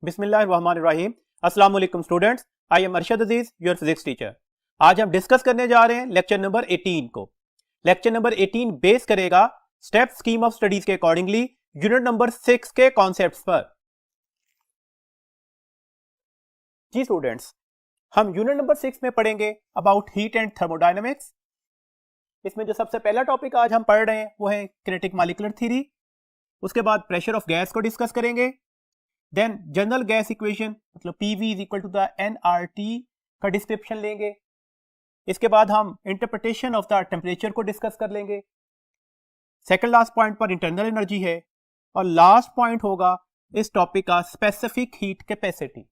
बिस्मिल्लाहिर्रहमानिर्रहीम। अस्सलाम वालेकुम students, I am Arshad Aziz, your physics teacher. आज हम डिस्कस करने जा रहे हैं लेक्चर नंबर 18 को। लेक्चर नंबर 18 बेस करेगा स्टेप स्कीम ऑफ स्टडीज के अकॉर्डिंगली यूनिट नंबर 6 के कॉन्सेप्ट्स पर। जी स्टूडेंट्स, हम यूनिट नंबर 6 में पढ़ेंगे अबाउट हीट एंड थर्मोडायनेमिक्स। इसमें जो सबसे पहला टॉपिक आज हम पढ़ रहे हैं वो है किनेटिक मॉलिक्यूलर थ्योरी। उसके बाद प्रेशर ऑफ गैस को डिस्कस करेंगे। देन जनरल गैस इक्वेशन मतलब PV is equal to the nRT का डिस्क्रिप्शन लेंगे। इसके बाद हम इंटरप्रिटेशन ऑफ द टेम्परेचर को डिस्कस कर लेंगे। सेकंड लास्ट पॉइंट पर इंटरनल एनर्जी है और लास्ट पॉइंट होगा इस टॉपिक का स्पेसिफिक हीट कैपेसिटी।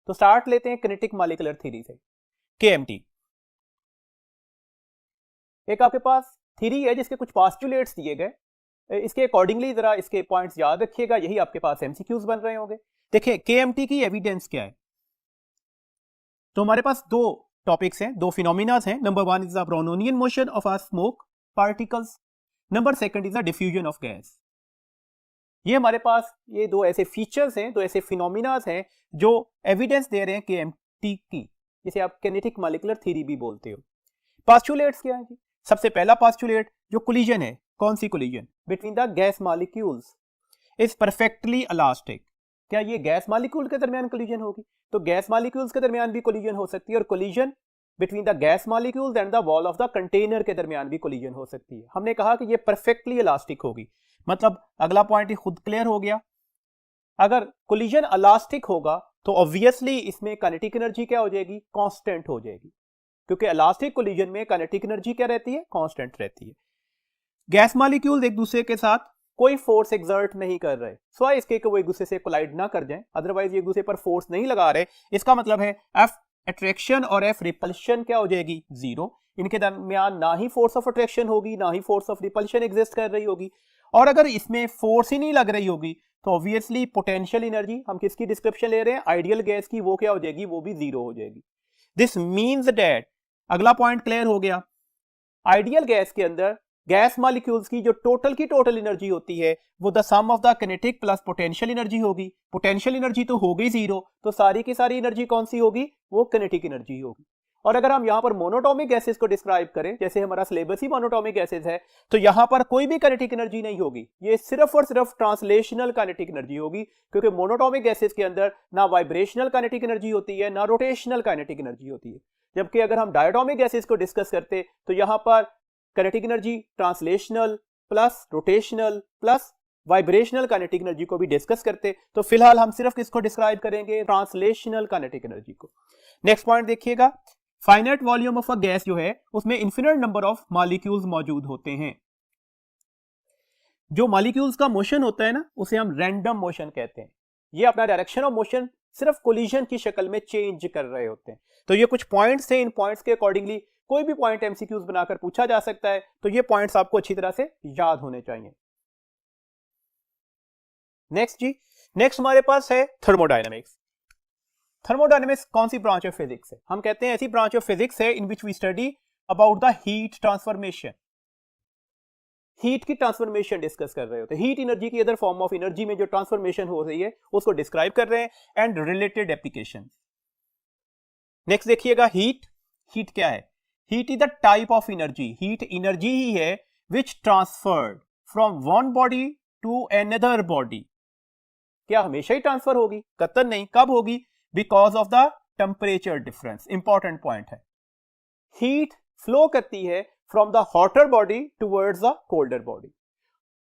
तो स्टार्ट लेते हैं किनेटिक मॉलिक्यूलर थ्योरी से, KMT। एक आपके पास थ्योरी है जिसके कुछ पोस्टुलेट्स दिए गए, इसके अकॉर्डिंगली जरा इसके पॉइंट्स याद रखिएगा, यही आपके पास MCQs बन रहे होंगे। देखिए KMT की एविडेंस क्या है। तो हमारे पास दो टॉपिक्स हैं, दो फिनोमिनास हैं। Number 1 is the Brownian motion of a smoke particles, number 2 is the diffusion of gas. ये हमारे पास ये दो ऐसे फीचर्स हैं, दो ऐसे फिनोमिनास हैं जो एविडेंस दे रहे हैं KMT की, जिसे आप किनेटिक मॉलिक्यूलर थ्योरी भी बोलते हो। पोस्टुलेट्स क्या है जी? सबसे पहला पोस्टुलेट जो कोलिजन है, कौन सी collision? Between the gas molecules is perfectly elastic. क्या ये गैस मॉलिक्यूल के दरमियान कोलिजन होगी? तो गैस मॉलिक्यूल्स के दरमियान भी कोलिजन हो सकती है, और collision between the gas molecules and the wall of the container के दरमियान भी कोलिजन हो सकती है। हमने कहा कि ये परफेक्टली इलास्टिक होगी, मतलब अगला पॉइंट ही खुद क्लियर हो गया। अगर कोलिजन इलास्टिक होगा तो ऑब्वियसली इसमें काइनेटिक एनर्जी क्या हो जाएगी? कांस्टेंट हो जाएगी, क्योंकि इलास्टिक कोलिजन में काइनेटिक एनर्जी क्या रहती है? कांस्टेंट रहती है। गैस मॉलिक्यूल्स एक दूसरे के साथ कोई फोर्स एक्सर्ट नहीं कर रहे, सिवाय इसके कि वो एक दूसरे से कोलाइड ना कर जाएं, अदरवाइज ये एक दूसरे पर फोर्स नहीं लगा रहे। इसका मतलब है एफ अट्रैक्शन और एफ रिपल्शन क्या हो जाएगी? जीरो। इनके दरमियान ना ही फोर्स ऑफ अट्रैक्शन होगी, ना ही फोर्स ऑफ रिपल्शन एग्जिस्ट कर रही होगी। और अगर इसमें फोर्स ही नहीं लग रही होगी तो ऑब्वियसली पोटेंशियल एनर्जी, हम किसकी डिस्क्रिप्शन ले रहे हैं? आइडियल गैस की, वो क्या हो जाएगी? वो भी जीरो हो जाएगी। दिस मीन्स दैट, अगला पॉइंट क्लियर हो गया, आइडियल गैस के अंदर गैस मॉलिक्यूल्स की जो टोटल एनर्जी होती है वो the sum of the kinetic plus potential energy होगी। पोटेंशियल एनर्जी तो हो गई जीरो, तो सारी की सारी एनर्जी कौन सी होगी? वो किनेटिक एनर्जी होगी। और अगर हम यहां पर मोनोटॉमिक गैसेस को डिस्क्राइब करें, जैसे हमारा सिलेबस ही मोनोटॉमिक गैसेस है, तो यहां पर कोई भी किनेटिक एनर्जी नहीं होगी, ये सिर्फ और सिर्फ ट्रांसलेशनल किनेटिक एनर्जी होगी, क्योंकि मोनोटॉमिक गैसेस के अंदर ना वाइब्रेशनल किनेटिक एनर्जी होती है, ना रोटेशनल किनेटिक एनर्जी होती है। जबकि अगर हम डायटोमिक गैसेस को डिस्कस करते तो यहां पर kinetic energy translational plus rotational plus vibrational kinetic energy को भी डिस्कस करते। तो फिलहाल हम सिर्फ किसको डिस्क्राइब करेंगे? ट्रांसलेशनल किनेटिक एनर्जी को। नेक्स्ट पॉइंट देखिएगा, finite volume of a gas जो है उसमें इन्फिनिट नंबर ऑफ मॉलिक्यूल्स मौजूद होते हैं। जो मॉलिक्यूल्स का मोशन होता है ना, उसे हम रैंडम मोशन कहते हैं। ये अपना डायरेक्शन ऑफ मोशन सिर्फ कोलिजन की शक्ल में चेंज कर रहे होते हैं। तो ये कुछ पॉइंट्स हैं, इन पॉइंट्स के अकॉर्डिंगली कोई भी पॉइंट MCQs बनाकर पूछा जा सकता है, तो ये पॉइंट्स आपको अच्छी तरह से याद होने चाहिए। नेक्स्ट जी, नेक्स्ट हमारे पास है थर्मोडायनेमिक्स। थर्मोडायनेमिक्स कौन सी ब्रांच ऑफ फिजिक्स है? हम कहते हैं ऐसी ब्रांच ऑफ फिजिक्स है in which we study about the heat transformation. Heat की ट्रांसफॉर्मेशन डिस्कस कर रहे होते हैं, हीट एनर्जी की अदर फॉर्म ऑफ एनर्जी में जो ट्रांसफॉर्मेशन हो रही है उसको डिस्क्राइब कर रहे हैं एंड रिलेटेड एप्लीकेशन। नेक्स्ट देखिएगा, हीट क्या है? Heat is the type of energy, heat energy ही है which transferred from one body to another body. क्या हमेशा ही ट्रांसफर होगी? कतई नहीं। कब होगी? Because of the temperature difference. Important point है। हीट फ्लो करती है from the hotter body towards the colder body.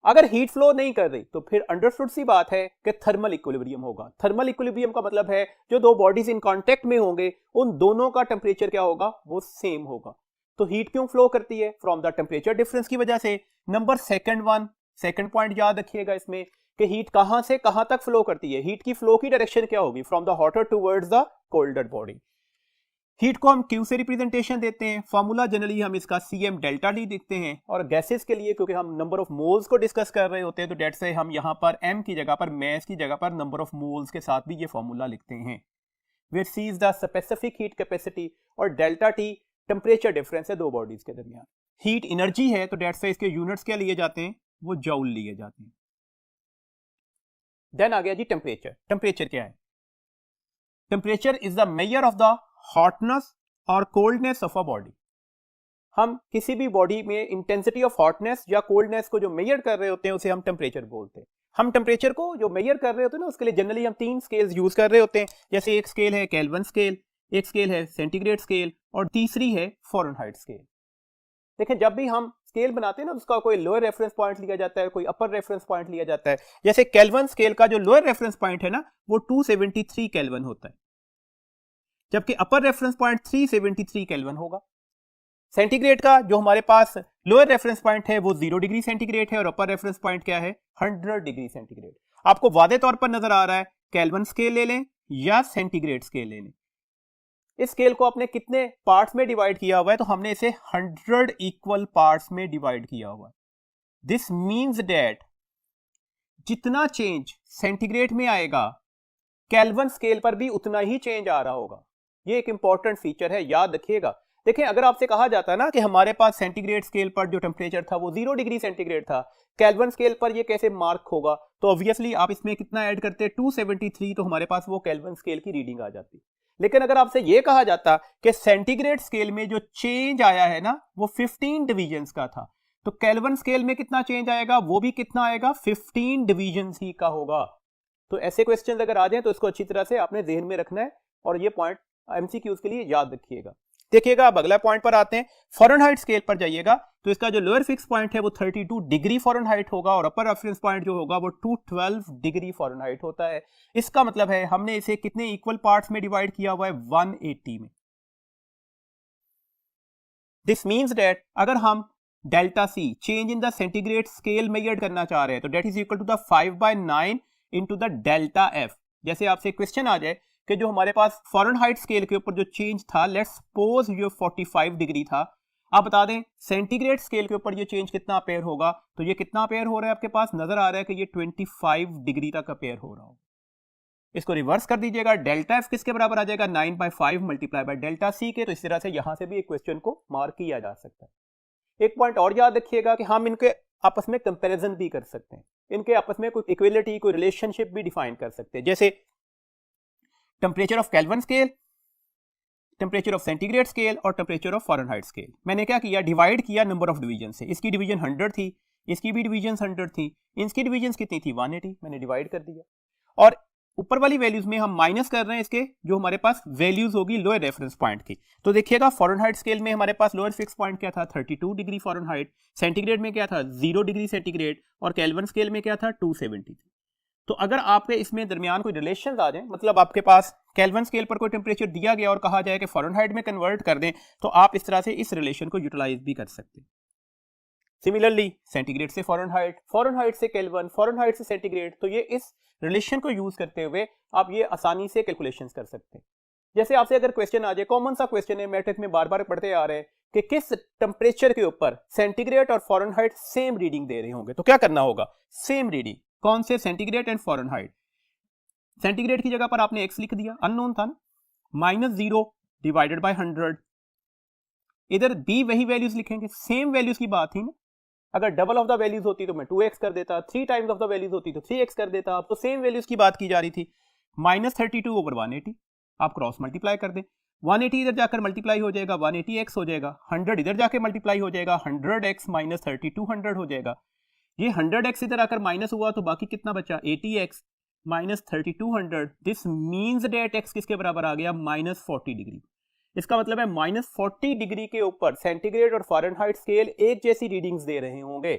अगर हीट फ्लो नहीं कर रही तो फिर अंडरस्टूड सी बात है कि थर्मल इक्विलिब्रियम होगा। थर्मल इक्विलिब्रियम का मतलब है जो दो बॉडीज इन कांटेक्ट में होंगे उन दोनों का टेम्परेचर क्या होगा? वो सेम होगा। तो हीट क्यों फ्लो करती है? फ्रॉम द टेम्परेचर डिफरेंस की वजह से। नंबर सेकंड पॉइंट याद रखिएगा इसमें कि हीट कहां से कहां तक फ्लो करती है। हीट की फ्लो की डायरेक्शन क्या होगी? From the hotter towards the colder body. Heat को हम क्यू से रिप्रेजेंटेशन देते हैं, फॉर्मूला जनरली हम इसका CM डेल्टा टी देखते हैं। और गैसेस के लिए क्योंकि हम नंबर ऑफ मोल्स को डिस्कस कर रहे होते हैं, तो डेट से हम यहाँ पर M की जगह पर, मैस की जगह पर नंबर ऑफ मोल्स के साथ भी ये फॉर्मूला लिखते हैं। Where C is the specific heat capacity और डेल्टा T टेम्परेचर डिफरेंस है दो बॉडीज के दरमियान। हीट एनर्जी है तो डेट से इसके यूनिट्स क्या लिए जाते हैं? वो जूल लिए जाते हैं। देन आ गया जी टेम्परेचर। टेम्परेचर क्या है? Temperature is the measure of the hotness और कोल्डनेस ऑफ अ बॉडी। हम किसी भी बॉडी में इंटेंसिटी ऑफ हॉटनेस या कोल्डनेस को जो मेजर कर रहे होते हैं उसे हम टेम्परेचर बोलते हैं। हम टेम्परेचर को जो मेजर कर रहे होते हैं ना उसके लिए जनरली हम 3 स्केल्स यूज कर रहे होते हैं। जैसे एक स्केल है केल्विन स्केल, एक स्केल है सेंटीग्रेड स्केल और तीसरी है फ़ारेनहाइट स्केल। देखिए जब भी हम स्केल बनाते हैं ना उसका कोई लोअर रेफरेंस पॉइंट लिया जाता है, कोई अपर रेफरेंस पॉइंट लिया जाता है। जैसे केल्विन स्केल का जो लोअर रेफरेंस पॉइंट है ना वो 273 केल्विन होता है, जबकि अपर रेफरेंस पॉइंट 373 केल्विन होगा। सेंटीग्रेड का जो हमारे पास लोअर रेफरेंस पॉइंट है वो 0 डिग्री सेंटीग्रेड है और अपर रेफरेंस पॉइंट क्या है 100 डिग्री सेंटीग्रेड। आपको वादे तौर पर नजर आ रहा है केल्विन स्केल ले लें या सेंटीग्रेड स्केल ले लें। इस स्केल को आपने कितने पार्ट्स में डिवाइड किया हुआ है? तो हमने इसे 100 इक्वल पार्ट्स में डिवाइड किया हुआ है। दिस मीन्स दैट जितना चेंज सेंटीग्रेड में आएगा केल्विन स्केल पर भी उतना ही चेंज आ रहा होगा। ये एक इंपॉर्टेंट फीचर है, याद रखिएगा। देखिए अगर आपसे कहा जाता है ना कि हमारे पास सेंटीग्रेड स्केल पर जो टेम्परेचर था वो 0 डिग्री सेंटीग्रेड था, केल्विन स्केल पर ये कैसे मार्क होगा? तो ऑब्वियसली आप इसमें कितना ऐड करते 273, तो हमारे पास वो केल्विन स्केल की रीडिंग आ जाती। लेकिन अगर आपसे ये कहा जाता कि सेंटीग्रेड स्केल में जो चेंज आया है ना वो 15 डिवीजन्स का था, तो केल्विन स्केल में कितना चेंज आएगा? वो भी कितना आएगा? 15 डिवीजन्स ही का होगा। तो ऐसे क्वेश्चन अगर आ जाए तो इसको अच्छी तरह से आपने ध्यान में रखना है और ये पॉइंट एमसीक्यूज के लिए याद रखिएगा। देखिएगा अब अगला पॉइंट पर आते हैं। फ़ारेनहाइट स्केल पर जाइएगा तो इसका जो लोअर फिक्स पॉइंट है वो 32 डिग्री फ़ारेनहाइट होगा और अपर रेफरेंस पॉइंट जो होगा वो 212 डिग्री फ़ारेनहाइट होता है। इसका मतलब है हमने इसे कितने इक्वल पार्ट्स में डिवाइड किया हुआ है? 180 में। दिस मीन्स दैट अगर हम delta C change in the centigrade scale measure करना चाह रहे हैं तो that is equal to the 5/9 into the delta F. जैसे आपसे क्वेश्चन आ जाए कि जो हमारे पास फ़ारेनहाइट स्केल के ऊपर जो चेंज था, लेट्स सपोज ये 45 डिग्री था, आप बता दें सेंटीग्रेड स्केल के ऊपर ये चेंज कितना अपेयर होगा? तो ये कितना अपेयर हो रहा है? आपके पास नजर आ रहा है कि ये 25 डिग्री तक अपेयर हो रहा हो। इसको रिवर्स कर दीजिएगा, डेल्टा एफ किसके बराबर आ जाएगा? 9/5 मल्टीप्लाई बाय डेल्टा सी के। तो इस तरह से यहां से भी एक क्वेश्चन को मार्क किया जा सकता है। एक पॉइंट और याद रखिएगा कि हम इनके आपस में कंपैरिजन भी कर सकते हैं, इनके आपस में कोई इक्वलिटी, कोई रिलेशनशिप भी डिफाइन कर सकते हैं। जैसे temperature of kelvin scale, temperature of centigrade scale और टेम्परेचर ऑफ फ़ारेनहाइट स्केल। मैंने क्या किया? डिवाइड किया नंबर ऑफ डिवीजन से। इसकी डिवीजन 100 थी, इसकी भी डिवीजन 100 थी, इसकी डिवीजन कितनी थी? 180। मैंने डिवाइड कर दिया और ऊपर वाली वैल्यूज में हम माइनस कर रहे हैं इसके जो हमारे पास वैल्यूज होगी लोअर रेफरेंस पॉइंट की। तो देखिएगा फ़ारेनहाइट स्केल में हमारे पास लोअर फिक्स पॉइंट क्या था? 32 डिग्री फ़ारेनहाइट। सेंटीग्रेड में क्या था? 0 डिग्री सेंटीग्रेड। और केल्विन स्केल में क्या था? 273। तो अगर आपके इसमें दरमियान कोई रिलेशन आ जाए, मतलब आपके पास केल्विन स्केल पर कोई टेम्परेचर दिया गया और कहा जाए कि फ़ारेनहाइट में कन्वर्ट कर दें, तो आप इस तरह से इस रिलेशन को यूटिलाइज भी कर सकते हैं। सिमिलरली सेंटीग्रेड से फ़ारेनहाइट, फ़ारेनहाइट से केल्विन, फ़ारेनहाइट से सेंटीग्रेड, तो ये इस रिलेशन को यूज करते हुए आप ये आसानी से कैलकुलेशंस कर सकते हैं। जैसे आपसे अगर क्वेश्चन आ जाए, कॉमन सा क्वेश्चन है, मैट्रिक में बार बार पढ़ते आ रहे हैं कि किस टेम्परेचर के ऊपर सेंटीग्रेड और फ़ारेनहाइट सेम रीडिंग दे रहे होंगे, तो क्या करना होगा? सेम रीडिंग कौन से? Centigrade and Fahrenheit. सेंटीग्रेड की जगह पर आपने x लिख दिया, अननोन था ना, -0 डिवाइडेड बाय 100। इधर b वही वैल्यूज लिखेंगे, सेम वैल्यूज की बात थी ना। अगर डबल ऑफ द वैल्यूज होती तो मैं 2x कर देता, 3 टाइम्स ऑफ द वैल्यूज होती तो 3x कर देता। अब तो सेम वैल्यूज की बात की जा रही थी। -32 ओवर 180 आप क्रॉस मल्टीप्लाई कर दें, 180 इधर जाकर मल्टीप्लाई हो जाएगा, 180x हो जाएगा, 100 इधर जाके मल्टीप्लाई हो जाएगा, 100x माइनस 32 100 हो जाएगा। ये 100x इधर आकर माइनस हुआ तो बाकी कितना बचा? 80x minus 3200। This means that x किसके बराबर आ गया? -40 डिग्री। इसका मतलब है -40 डिग्री के ऊपर सेंटीग्रेड और फ़ारेनहाइट स्केल एक जैसी रीडिंग्स दे रहे होंगे।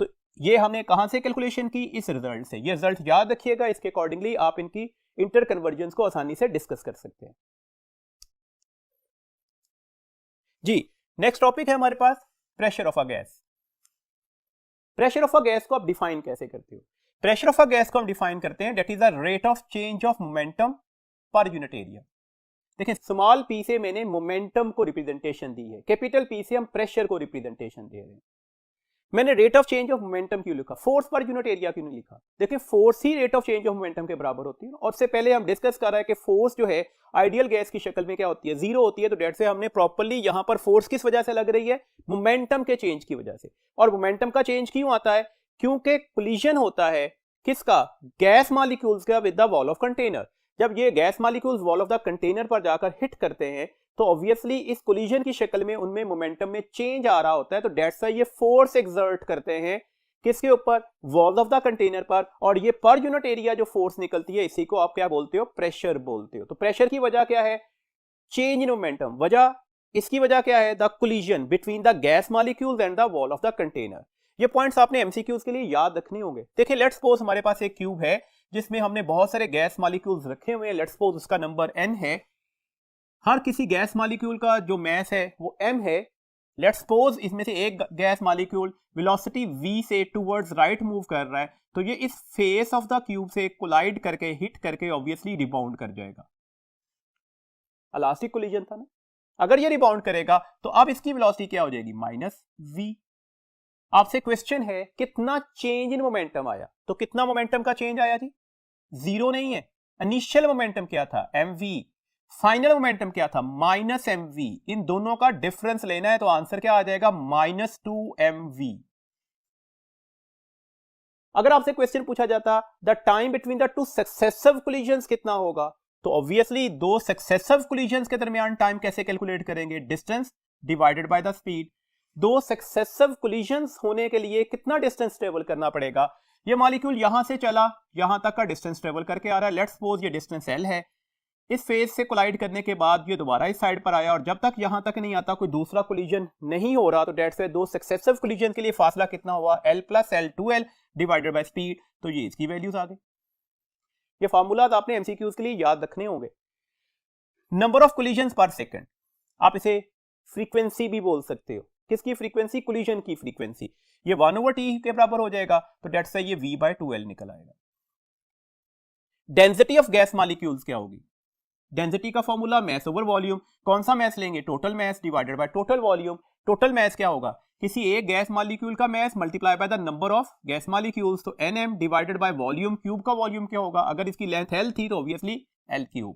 तो ये हमने कहां से कैलकुलेशन की? इस रिजल्ट से। ये रिजल्ट याद रखिएगा, इसके अकॉर्डिंगली आप इनकी इंटर कन्वर्जेंस को आसानी से डिस्कस कर सकते हैं। जी नेक्स्ट टॉपिक है हमारे पास pressure of a gas. Pressure of a gas को आप डिफाइन कैसे करते हो? प्रेशर ऑफ अ गैस को हम डिफाइन करते हैं, that is the rate of change of momentum per unit area. देखिए स्मॉल p से मैंने मोमेंटम को रिप्रेजेंटेशन दी है, कैपिटल P से हम प्रेशर को रिप्रेजेंटेशन दे रहे हैं। मैंने rate of change of momentum क्यों लिखा? फोर्स पर यूनिट एरिया क्यों नहीं लिखा? देखिए force he rate of change of momentum के बराबर होती है। और उससे पहले हम डिस्कस कर रहे हैं कि फोर्स जो है आइडियल गैस की शक्ल में क्या होती है? जीरो होती है। तो डेट से हमने प्रॉपर्ली यहां पर फोर्स किस वजह से लग रही है? मोमेंटम के चेंज की वजह से। और मोमेंटम का चेंज क्यों आता है? क्योंकि कोलिजन होता है किसका? गैस मॉलिक्यूल्स का with the wall of container. जब ये gas molecules wall of the container पर जाकर हिट करते हैं तो ऑब्वियसली इस कोलिजन की शक्ल में उनमें मोमेंटम में चेंज आ रहा होता है, तो दैट्स व्हाई ये फोर्स एक्सर्ट करते हैं किसके ऊपर? वॉल ऑफ द कंटेनर पर। और ये पर यूनिट एरिया जो फोर्स निकलती है इसी को आप क्या बोलते हो? प्रेशर बोलते हो। तो प्रेशर की वजह क्या है? Change in momentum. वजह, इसकी वजह क्या है? The collision between the gas molecules and the wall of the container. ये पॉइंट्स आपने एमसीक्यूज के लिए याद रखने होंगे। देखिए लेट्स सपोज हमारे पास एक क्यूब है जिसमें हमने बहुत सारे गैस मॉलिक्यूल्स रखे हुए हैं। लेट्स सपोज उसका नंबर n है। हर किसी गैस मॉलिक्यूल का जो मास है वो m है। लेट्स सपोज इसमें से एक गैस मॉलिक्यूल वेलोसिटी v से टुवर्ड्स राइट मूव कर रहा है, तो ये इस फेस ऑफ द क्यूब से कोलाइड करके, हिट करके ऑब्वियसली रिबाउंड कर जाएगा। इलास्टिक कोलिजन था ना। अगर ये रिबाउंड करेगा तो अब इसकी वेलोसिटी क्या हो जाएगी? -v। आपसे क्वेश्चन है कितना चेंज इन मोमेंटम आया, तो कितना मोमेंटम का चेंज आया जी? जीरो नहीं है। इनिशियल मोमेंटम क्या था? mv। फाइनल मोमेंटम क्या था? -mv। इन दोनों का डिफरेंस लेना है तो आंसर क्या आ जाएगा? -2mv। अगर आपसे क्वेश्चन पूछा जाता the time between the two successive collisions कितना होगा, तो ऑब्वियसली दो सक्सेसिव कोलिजन्स के दरमियान टाइम कैसे कैलकुलेट करेंगे? Distance divided by the speed. दो सक्सेसिव कोलिजन्स होने के लिए कितना डिस्टेंस ट्रेवल करना पड़ेगा? ये मॉलिक्यूल यहां से चला, यहां तक का डिस्टेंस ट्रेवल करके आ रहा है। लेट्स सपोज ये डिस्टेंस l है। इस फेज से कोलाइड करने के बाद ये दोबारा इस साइड पर आया और जब तक यहां तक नहीं आता कोई दूसरा कोलिजन नहीं हो रहा, तो दैट्स व्हाई दो सक्सेसिव कोलिजन के लिए फासला कितना हुआ? l + l2l divided by speed. तो ये इसकी वैल्यूज आ गई। ये फार्मूलाज आपने एमसीक्यूज के लिए याद रखने होंगे। नंबर ऑफ कोलिजन्स पर सेकंड, आप इसे फ्रीक्वेंसी भी बोल सकते हो। किसकी फ्रीक्वेंसी? कोलिजन की फ्रीक्वेंसी। ये 1/t के बराबर हो जाएगा, तो दैट्स व्हाई ये v/2l निकल आएगा। डेंसिटी ऑफ गैस मॉलिक्यूल्स क्या होगी? डेंसिटी का फॉर्मूला मैस ओवर वॉल्यूम। कौन सा मैस लेंगे? Total mass divided by total volume. Total mass क्या होगा? किसी एक गैस मॉलिक्यूल का mass multiply by the number of gas molecules, तो nm divided by volume. Cube का वॉल्यूम क्या होगा? अगर इसकी लेंथ l थी तो obviously l3।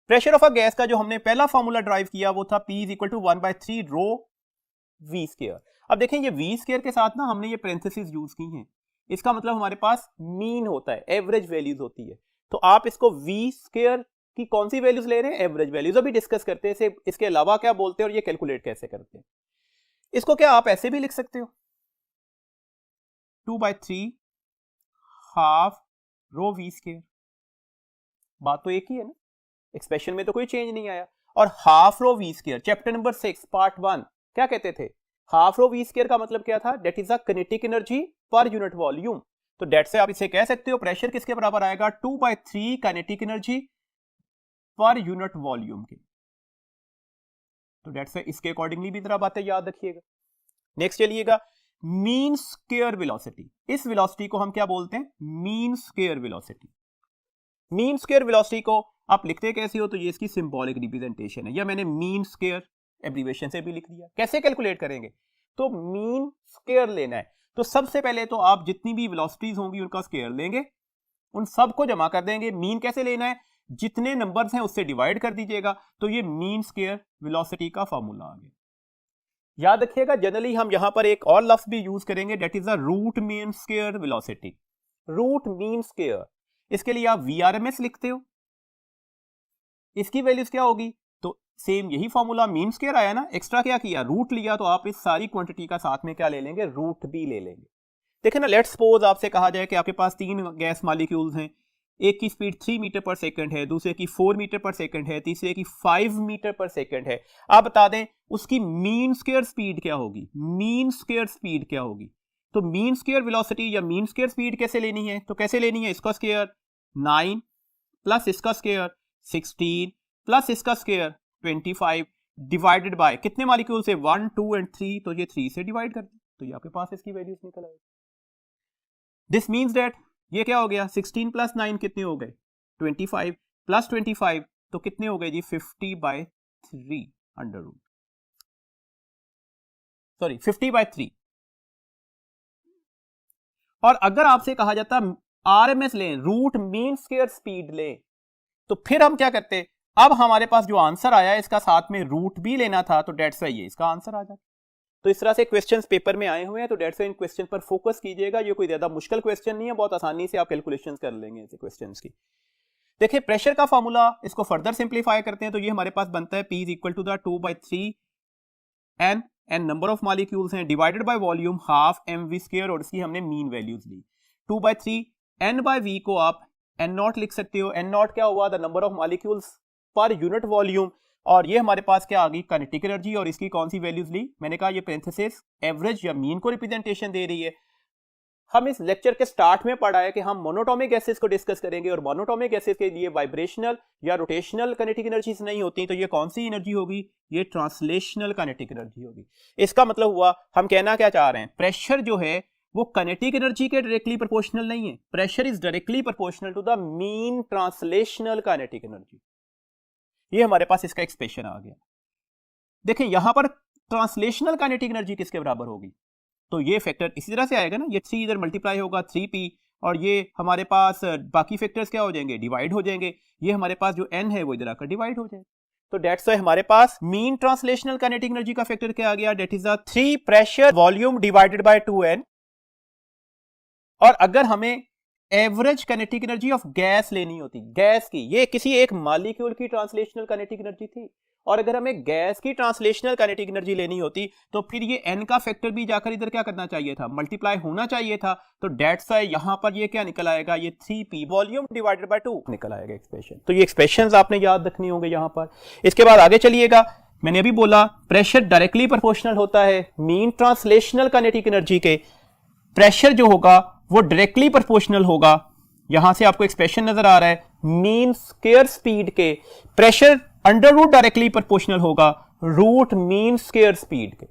Pressure of a gas का जो हमने पहला फॉर्मूला ड्राइव किया वो था P = 1/3 रो v²। अब देखें ये v² के साथ ना हमने ये पेरेंथेसिस यूज की हैं। इसका मतलब हमारे पास मीन होता है, एवरेज वैल्यूज होती है। तो आप इसको v² की कौन सी वैल्यूज ले रहे हैं? Average values. अभी डिस्कस करते हैं इसे, इसके अलावा क्या बोलते हैं और ये कैलकुलेट कैसे करते हैं। इसको क्या आप ऐसे भी लिख सकते हो? 2/3 हाफ रो v²। बात तो एक ही है ना, एक्सप्रेशन में तो कोई चेंज नहीं आया। और half rho v², chapter number 6 part 1 क्या कहते थे? हाफ रो v² का मतलब क्या था? That is the kinetic energy per unit volume. तो दैट से आप इसे कह सकते हो प्रेशर किसके बराबर आएगा? 2/3 kinetic energy per unit volume के। तो दैट से इसके अकॉर्डिंगली भी जरा बातें याद रखिएगा। नेक्स्ट चलिएगा, मीन स्क्वायर वेलोसिटी। इस वेलोसिटी को हम क्या बोलते हैं? Mean square velocity. Mean square velocity को आप लिखते कैसे हो? तो ये इसकी सिंबॉलिक रिप्रेजेंटेशन है, या मैंने मीन स्क्वायर एब्रीविएशन से भी लिख दिया। कैसे कैलकुलेट करेंगे? तो मीन स्क्वायर लेना है। तो सबसे पहले तो आप जितनी भी वेलोसिटीज होंगी उनका स्क्वायर लेंगे, उन सबको जमा कर देंगे। मीन कैसे लेना है? जितने नंबर्स हैं उससे डिवाइड कर दीजिएगा, तो ये मीन स्क्वायर वेलोसिटी का फॉर्मूला आ गया। याद रखिएगा जनरली हम यहां पर एक और लफ्ज भी यूज करेंगे, that is the root mean square velocity. Root mean square, इसके लिए आप VRMS लिखते हो। इसकी वैल्यूज क्या होगी? तो सेम यही फॉर्मूला, मीन स्क्वायर आया ना, एक्स्ट्रा क्या किया? रूट लिया, तो आप इस सारी क्वांटिटी का साथ में क्या ले लेंगे? रूट भी ले लेंगे। देखिए ना, लेट्स सपोज आपसे कहा जाए कि आपके पास 3 गैस मॉलिक्यूल्स हैं। एक की स्पीड 3 मीटर पर सेकंड है, दूसरे की 4 मीटर पर सेकंड है, तीसरे की 5 मीटर पर सेकंड है। आप बता दें उसकी मीन स्क्वायर स्पीड क्या होगी? मीन स्क्वायर स्पीड क्या होगी? तो मीन स्क्वायर वेलोसिटी या मीन स्क्वायर स्पीड कैसे लेनी है? तो कैसे लेनी है? इसका स्क्वायर 9 प्लस इसका स्क्वायर 16 प्लस इसका स्क्वायर 25 डिवाइडेड बाय कितने मॉलिक्यूल से? 1 2 एंड 3। तो ये 3 से डिवाइड कर दी, तो ये आपके पास इसकी वैल्यूज निकल आएगी। दिस मीन्स दैट ये क्या हो गया? 16 प्लस 9 कितने हो गए? 25 प्लस 25 तो कितने हो गए जी? 50/3 अंडर रूट, सॉरी 50/3। और अगर आपसे कहा जाता RMS लें, रूट मीन स्क्वायर स्पीड लें, तो फिर हम क्या करते? अब हमारे पास जो आंसर आया इसका साथ में रूट भी लेना था, तो डेट्स ये इसका आंसर आ जाता। तो इस तरह से क्वेश्चंस पेपर में आए हुए हैं, तो डेट्स इन क्वेश्चन पर फोकस कीजिएगा। ये कोई ज्यादा मुश्किल क्वेश्चन नहीं है, बहुत आसानी से आप कैलकुलेशंस कर लेंगे ऐसे क्वेश्चंस की। देखिए प्रेशर का फॉर्मूला, इसको फर्दर सिंप्लीफाई करते हैं तो ये हमारे पास बनता है P is equal to the 2/3 n, number of molecules हैं, divided by volume half mv square, और इसकी हमने मीन वैल्यूज ली। 2/3 n/v को आप n0 लिख सकते हो। n0 क्या हुआ? The number of molecules per unit volume, और ये हमारे पास क्या आ गई? काइनेटिक एनर्जी, और इसकी कौन सी वैल्यूज ली? मैंने कहा ये पैरेंथेसिस एवरेज या मीन को रिप्रेजेंटेशन दे रही है। हम इस लेक्चर के स्टार्ट में पढ़ा है कि हम मोनोटोमिक गैसेस को डिस्कस करेंगे, और मोनोटोमिक गैसेस के लिए वाइब्रेशनल या रोटेशनल काइनेटिक एनर्जीज नहीं होती, तो ये कौन सी एनर्जी होगी? ये ट्रांसलेशनल काइनेटिक एनर्जी होगी। इसका मतलब हुआ हम कहना क्या चाह रहे हैं, प्रेशर जो है वो काइनेटिक एनर्जी के डायरेक्टली प्रोपोर्शनल नहीं है। Pressure is directly proportional to the mean translational kinetic energy. ये हमारे पास इसका एक्सप्रेशन आ गया। देखिए यहां पर ट्रांसलेशनल काइनेटिक एनर्जी किसके बराबर होगी? तो ये फैक्टर इसी तरह से आएगा ना, ये 3 इधर मल्टीप्लाई होगा 3p, और ये हमारे पास बाकी फैक्टर्स क्या हो जाएंगे? डिवाइड हो जाएंगे। ये हमारे पास जो n है वो इधर आकर डिवाइड हो जाएगा। तो डेट्स व्हाई हमारे पास मीन ट्रांसलेशनल काइनेटिक एनर्जी का फैक्टर क्या आ गया? That is the 3 pressure volume divided by 2n। और अगर हमें average kinetic energy of gas लेनी होती, गैस की, ये किसी एक मॉलिक्यूल की ट्रांसलेशनल काइनेटिक एनर्जी थी, और अगर हमें गैस की ट्रांसलेशनल काइनेटिक एनर्जी लेनी होती तो फिर ये n का फैक्टर भी जाकर इधर क्या करना चाहिए था? मल्टीप्लाई होना चाहिए था। तो डेट्स व्हाई यहां पर ये क्या निकल आएगा? ये 3p वॉल्यूम डिवाइडेड बाय 2 निकल आएगा एक्सप्रेशन। तो ये एक्सप्रेशंस आपने याद रखनी होंगे यहां पर। इसके बाद आगे चलिएगा, मैंने अभी बोला प्रेशर डायरेक्टली प्रोपोर्शनल होता है मीन ट्रांसलेशनल काइनेटिक एनर्जी के। प्रेशर जो होगा वो डायरेक्टली प्रोपोर्शनल होगा, यहां से आपको एक्सप्रेशन नजर आ रहा है, मीन स्क्वायर स्पीड के। Pressure under root directly proportional होगा रूट मीन स्क्वायर स्पीड के।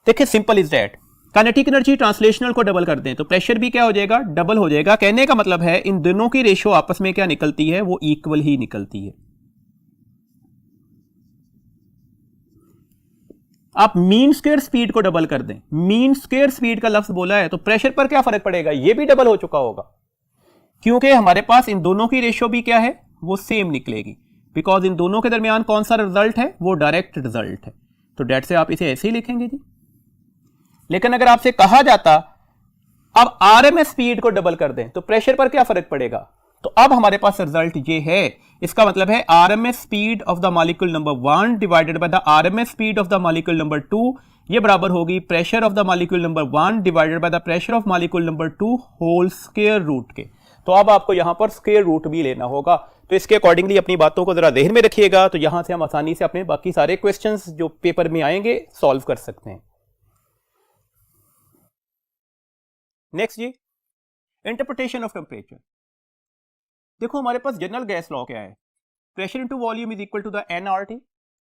देखिए simple is that. Kinetic energy translational को डबल कर दें तो प्रेशर भी क्या हो जाएगा? डबल हो जाएगा। कहने का मतलब है इन दोनों की रेशियो आपस में क्या निकलती है? वो इक्वल ही निकलती है। आप मीन स्क्वायर स्पीड को डबल कर दें, मीन स्क्वायर स्पीड का लफ्ज बोला है, तो प्रेशर पर क्या फर्क पड़ेगा? ये भी डबल हो चुका होगा, क्योंकि हमारे पास इन दोनों की रेशियो भी क्या है? वो सेम निकलेगी, बिकॉज इन दोनों के दरमियान कौन सा रिजल्ट है? वो डायरेक्ट रिजल्ट है। तो डेट से आप इसे ऐसे ही लिखेंगे जी। लेकिन अगर आपसे कहा जाता अब आरएमएस स्पीड को डबल कर दें तो प्रेशर पर क्या फर्क पड़ेगा? तो अब हमारे पास रिजल्ट ये है। इसका मतलब है RMS speed of the molecule number 1 divided by the RMS speed of the molecule number 2, ये बराबर होगी pressure of the molecule number 1 divided by the pressure of molecule number 2 whole square root के। तो अब आपको यहां पर स्क्वायर रूट भी लेना होगा। तो इसके अकॉर्डिंगली अपनी बातों को जरा ध्यान में रखिएगा, तो यहां से हम आसानी से अपने बाकी सारे क्वेश्चंस जो पेपर में आएंगे सॉल्व कर सकते हैं। नेक्स्ट जी, इंटरप्रिटेशन ऑफ टेम्परेचर। देखो हमारे पास जनरल गैस लॉ क्या है? Pressure into volume is equal to the nRT,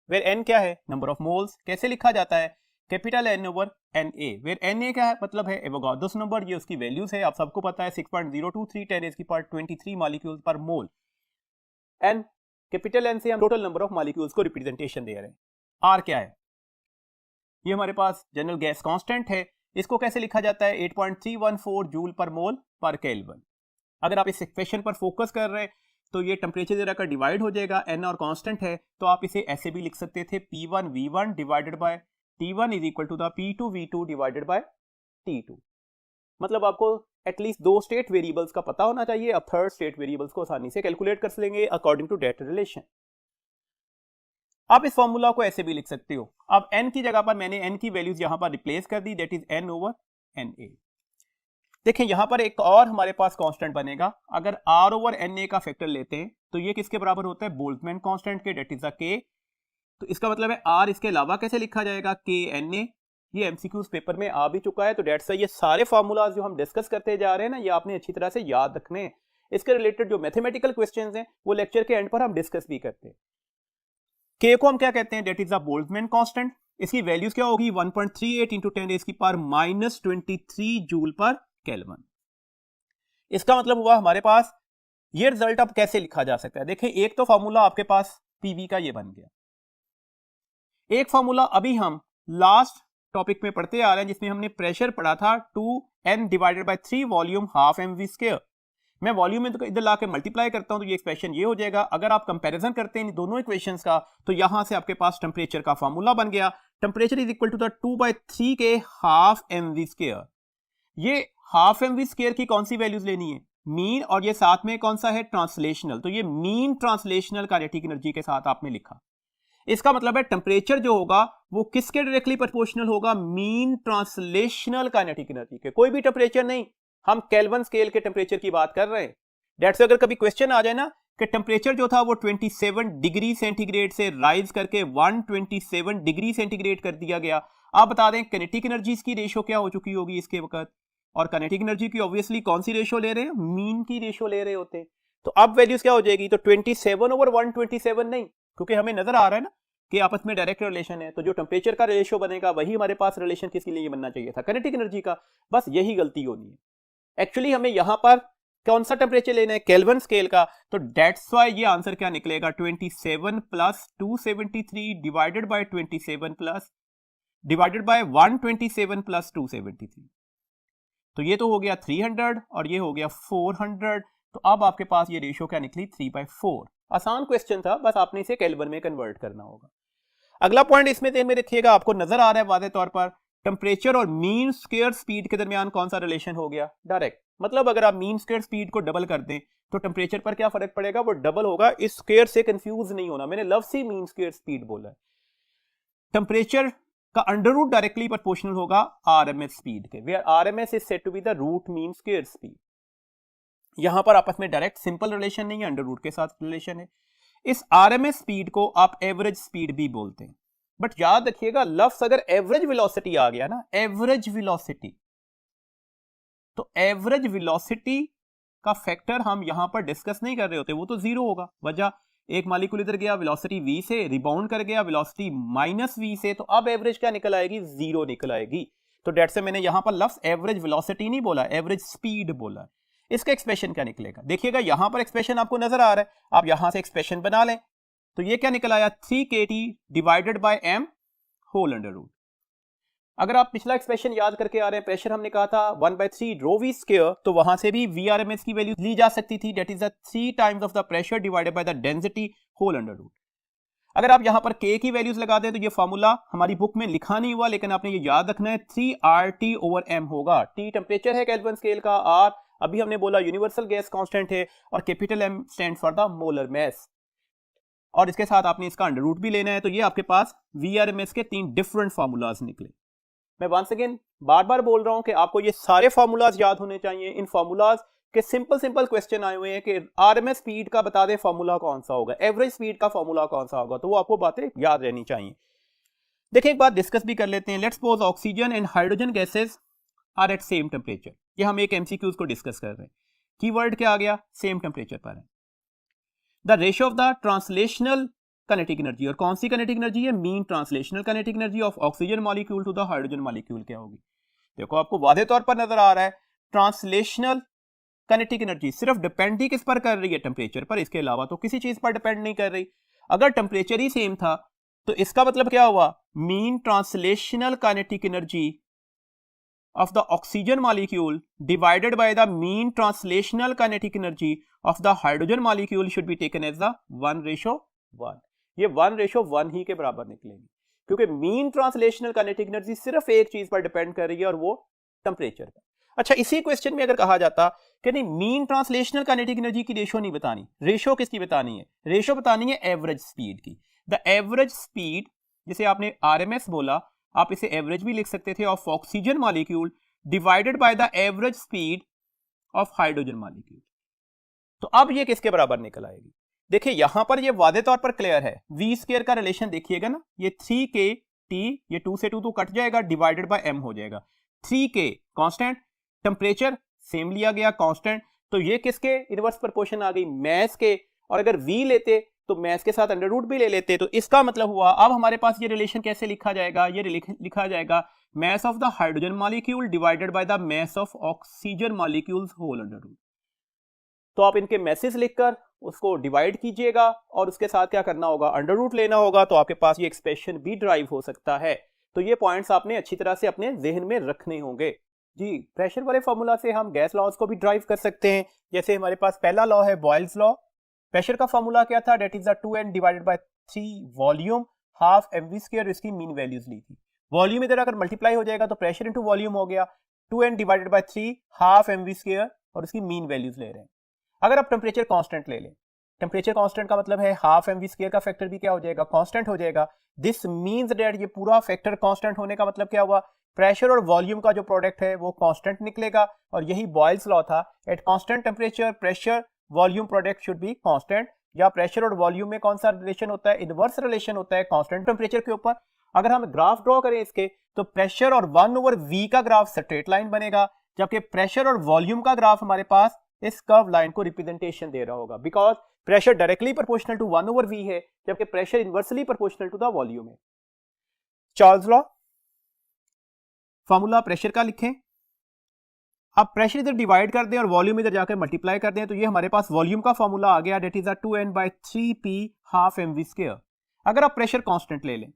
where n क्या है? Number of moles. कैसे लिखा जाता है? Capital N over Na, where Na क्या है? मतलब है एवोगाड्रोस नंबर, ये उसकी वैल्यूज है, आप सबको पता है 6.023 10⁻23 मॉलिक्यूल्स पर मोल। n कैपिटल N से हम टोटल नंबर ऑफ मॉलिक्यूल्स को रिप्रेजेंटेशन दे रहे हैं। R क्या है? ये हमारे पास जनरल गैस कांस्टेंट है, इसको कैसे लिखा जाता है? 8.314 जूल पर मोल पर केल्विन। अगर आप इस इक्वेशन पर फोकस कर रहे हैं तो ये टेम्परेचर जरा का डिवाइड हो जाएगा, n और कांस्टेंट है, तो आप इसे ऐसे भी लिख सकते थे P1V1 divided by T1 is equal to the P2V2 divided by T2। मतलब आपको एटलीस्ट 2 स्टेट वेरिएबल्स का पता होना चाहिए, अब थर्ड स्टेट वेरिएबल्स को आसानी से कैलकुलेट कर लेंगे अकॉर्डिंग टू दैट रिलेशन। आप इस फॉर्मूला को ऐसे भी लिख सकते हो। अब n की जगह पर मैंने n की वैल्यूज यहां पर रिप्लेस कर दी, that is n over Na। देखें यहां पर एक और हमारे पास कांस्टेंट बनेगा, अगर R ओवर Na का फैक्टर लेते हैं तो ये किसके बराबर होता है? बोल्ट्जमैन कांस्टेंट के, दैट इज द K। तो इसका मतलब है R इसके अलावा कैसे लिखा जाएगा? KNA। ये एमसीक्यूज पेपर में आ भी चुका है, तो डेट्स ये सारे फार्मूलाज जो हम डिस्कस करते जा रहे हैं ना, ये आपने अच्छी तरह से याद रखने हैं। इसके रिलेटेड जो मैथमेटिकल क्वेश्चंस हैं वो लेक्चर के एंड पर हम डिस्कस भी करते हैं। K को हम क्या कहते हैं? That is the Boltzmann constant. इसकी वैल्यूज क्या होगी? 1.38 इंटू 10⁻⁻23 जूल पर केल्विन। इसका मतलब हुआ हमारे पास ये रिजल्ट अब कैसे लिखा जा सकता है? देखिए एक तो फॉर्मूला आपके पास पीवी का ये बन गया, एक फॉर्मूला अभी हम लास्ट टॉपिक में पढ़ते आ रहे हैं जिसमें हमने प्रेशर पढ़ा था 2n divided by 3 volume half mv square. मैं वॉल्यूम में तो इधर लाके मल्टीप्लाई करता हूं तो ये एक्सप्रेशन ये हो जाएगा। अगर आप कंपैरिजन करते हैं इन दोनों इक्वेशंस का तो यहां से आपके पास टेम्परेचर का फॉर्मूला बन गया। Temperature is equal to the 2/3 के हाफ mv²। ये हाफ mv² की कौन सी वैल्यूज लेनी है? मीन, और ये साथ में कौन सा है? ट्रांसलेशनल। तो ये मीन ट्रांसलेशनल काइनेटिक एनर्जी के साथ आपने लिखा। इसका मतलब है टेम्परेचर जो होगा वो किसके डायरेक्टली प्रोपोर्शनल होगा? मीन ट्रांसलेशनल काइनेटिक एनर्जी के। कोई भी टेम्परेचर नहीं, हम केल्विन स्केल के टेम्परेचर की बात कर रहे हैं। दैट्स अगर कभी क्वेश्चन आ जाए ना कि टेम्परेचर जो था वो 27 डिग्री सेंटीग्रेड से राइज करके 127 डिग्री सेंटीग्रेड कर दिया गया, आप बता दें काइनेटिक एनर्जीज की रेशो क्या हो चुकी होगी इसके वक्त? और काइनेटिक एनर्जी की ऑब्वियसली कौन सी रेशो ले रहे हैं? मीन की रेशो ले रहे होते हैं। तो अब वैल्यूज क्या हो जाएगी? तो 27/127 नहीं, क्योंकि हमें नजर आ रहा है ना कि आपस में डायरेक्ट रिलेशन है। तो जो टेम्परेचर का रेशो बनेगा वही हमारे पास रिलेशन किसके लिए बनना चाहिए था? काइनेटिक एनर्जी का। बस यही गलती होनी है। एक्चुअली हमें यहां पर कौन सा टेम्परेचर लेना है? केल्विन स्केल का। तो दैट्स व्हाई ये आंसर क्या निकलेगा? 27 plus 273 divided by 27 plus divided by 127 plus 273। तो ये तो हो गया 300 और ये हो गया 400। तो अब आपके पास ये रेशो क्या निकली? 3/4। आसान क्वेश्चन था, बस आपने इसे केल्विन में कन्वर्ट करना होगा। अगला पॉइंट इसमें देखिएगा, आपको नजर आ रहा है वादे तौर पर टेम्परेचर और मीन स्क्वायर स्पीड के दरमियान कौन सा रिलेशन हो गया? डायरेक्ट। मतलब अगर आप मीन स्क्वायर स्पीड को डबल कर दें तो टेम्परेचर पर क्या फर्क पड़ेगा? वो डबल होगा। इस स्क्वायर से कंफ्यूज नहीं होना, मैंने लव से मीन स्क्वायर स्पीड बोला है। टेम्परेचर का अंडर रूट डायरेक्टली प्रोपोर्शनल होगा आरएमएस स्पीड के, where RMS is said to be the root mean square speed. यहां पर आपस में डायरेक्ट सिंपल रिलेशन नहीं है, अंडर रूट के साथ रिलेशन है। इस आरएमएस स्पीड को आप एवरेज स्पीड भी बोलते हैं। बट याद रखिएगा लफ्ज अगर एवरेज वेलोसिटी आ गया ना, एवरेज वेलोसिटी, तो एवरेज वेलोसिटी का फैक्टर हम यहां पर डिस्कस नहीं कर रहे होते, वो तो जीरो होगा। वजह, एक मॉलिक्यूल इधर गया वेलोसिटी v से, रिबाउंड कर गया वेलोसिटी -v से, तो अब एवरेज क्या निकल आएगी? जीरो निकल आएगी। तो डेट से मैंने यहां पर लफ्ज एवरेज वेलोसिटी नहीं बोला, एवरेज स्पीड बोला। इसका एक्सप्रेशन क्या निकलेगा? देखिएगा यहां पर एक्सप्रेशन आपको नजर आ रहा है, आप यहां से एक्सप्रेशन बना लें। तो ये क्या निकल आया? 3kT divided by m whole under root. अगर आप पिछला एक्सप्रेशन याद करके आ रहे हैं, प्रेशर हमने कहा था 1/3 रो वी स्क्वायर, तो वहां से भी VRMS की वैल्यू ली जा सकती थी, that is the 3 times of the pressure divided by the density whole under root. अगर आप यहां पर K की वैल्यूज लगा दें तो ये फॉर्मूला हमारी बुक में लिखा नहीं हुआ, लेकिन आपने ये याद रखना है, 3RT/m होगा। T टेम्परेचर है केल्विन स्केल का, R अभी हमने बोला यूनिवर्सल गैस कांस्टेंट है, और capital M stand for the molar mass. और इसके साथ आपने इसका अंडर रूट भी लेना है। तो ये आपके पास VRMS के 3 डिफरेंट फार्मूलाज निकले। मैं वंस अगेन बार बार बोल रहा हूं कि आपको ये सारे फार्मूलाज याद होने चाहिए। इन फार्मूलाज के सिंपल क्वेश्चन आए हुए हैं कि आरएमएस स्पीड का बता दे फार्मूला कौन सा होगा, एवरेज स्पीड का फार्मूला कौन सा होगा, तो वो आपको बातें याद रहनी चाहिए। देखिए एक बात डिस्कस भी कर लेते हैं। Let's suppose oxygen and hydrogen gases are at same temperature. ये हम एक एमसीक्यूज को डिस्कस कर रहे हैं। कीवर्ड क्या आ गया? सेम टेम्परेचर पर है। The ratio of the translational kinetic energy, और कौन सी काइनेटिक एनर्जी है? Mean translational kinetic energy of oxygen molecule to the hydrogen molecule क्या होगी? देखो आपको वादे तौर पर नजर आ रहा है, ट्रांसलेशनल काइनेटिक एनर्जी सिर्फ डिपेंड ही किस पर कर रही है? टेम्परेचर पर, इसके अलावा तो किसी चीज पर डिपेंड नहीं कर रही। अगर टेम्परेचर ही सेम था तो इसका मतलब क्या हुआ? Mean translational kinetic energy of the oxygen molecule divided by the mean translational kinetic energy of the hydrogen molecule should be taken as the 1:1। ये 1:1 ही के बराबर निकलेगी, क्योंकि मीन ट्रांसलेशनल काइनेटिक एनर्जी सिर्फ एक चीज पर डिपेंड कर रही है, और वो टेम्परेचर पर। अच्छा, इसी क्वेश्चन में अगर कहा जाता कि नहीं मीन ट्रांसलेशनल काइनेटिक एनर्जी की रेशो नहीं बतानी, रेशो किसकी बतानी है? रेशो बतानी है एवरेज स्पीड की। द एवरेज स्पीड, जिसे आपने आरएमएस बोला, आप इसे एवरेज भी लिख सकते थे, of oxygen molecule divided by the average speed of hydrogen molecule. तो अब ये किसके बराबर निकल आएगी? देखिए यहां पर ये वादे तौर पर क्लियर है। वी स्क्वायर का रिलेशन देखिएगा ना, ये 3kT, ये 2 से 2 कट जाएगा, डिवाइडेड बाय m हो जाएगा। 3k कांस्टेंट, टेम्परेचर सेम लिया गया कांस्टेंट, तो ये किसके इनवर्स प्रोपोर्शन आ गई? मैस के। और अगर v लेते तो मैस के साथ अंडर रूट भी ले लेते। तो इसका मतलब हुआ अब हमारे पास ये रिलेशन कैसे लिखा जाएगा? ये लिखा जाएगा mass of the hydrogen molecule divided by the mass of oxygen molecules whole under root। तो आप इनके मैसेज लिखकर उसको डिवाइड कीजिएगा, और उसके साथ क्या करना होगा? अंडर रूट लेना होगा। तो आपके पास ये एक्सप्रेशन भी ड्राइव हो सकता है। तो ये पॉइंट्स आपने अच्छी तरह से अपने जहन में रखने होंगे। जी, प्रेशर वाले फॉर्मूला से हम गैस लॉज को भी ड्राइव कर सकते हैं। जैसे हमारे पास पहला लॉ है बॉयल्स लॉ। प्रेशर का फॉर्मूला क्या था? That is the 2n divided by 3 volume half mv square. इसकी मीन वैल्यूज ली थी। वॉल्यूम इधर अगर मल्टीप्लाई हो जाएगा तो प्रेशर इंटू वॉल्यूम हो गया 2n divided by 3 half mv square और उसकी मीन वैल्यूज ले रहे हैं। अगर आप टेम्परेचर कांस्टेंट ले लें, टेम्परेचर कांस्टेंट का मतलब है हाफ mv स्क्वायर का फैक्टर भी क्या हो जाएगा? कांस्टेंट हो जाएगा। दिस मींस दैट ये पूरा फैक्टर कांस्टेंट होने का मतलब क्या हुआ? प्रेशर और वॉल्यूम का जो प्रोडक्ट है वो कांस्टेंट निकलेगा और यही बॉयल्स लॉ था। At constant temperature pressure volume product should be constant. या प्रेशर और वॉल्यूम में कौन सा रिलेशन होता है? इनवर्स रिलेशन होता है कांस्टेंट टेम्परेचर के ऊपर। अगर हम ग्राफ ड्रॉ करें इसके तो प्रेशर और 1/v का ग्राफ स्ट्रेट लाइन बनेगा, जबकि प्रेशर और वॉल्यूम का ग्राफ हमारे पास इस कर्व लाइन को रिप्रेजेंटेशन दे रहा होगा। Because pressure directly proportional to 1/v है, जबकि pressure inversely proportional to the volume है। चार्ल्स लॉ फॉर्मूला प्रेशर का लिखें। अब प्रेशर इधर डिवाइड कर दें और वॉल्यूम इधर जाकर मल्टीप्लाई कर दें तो ये हमारे पास वॉल्यूम का फॉर्मूला आ गया, that is 2n by 3p half mv square. अगर आप प्रेशर कांस्टेंट ले लें,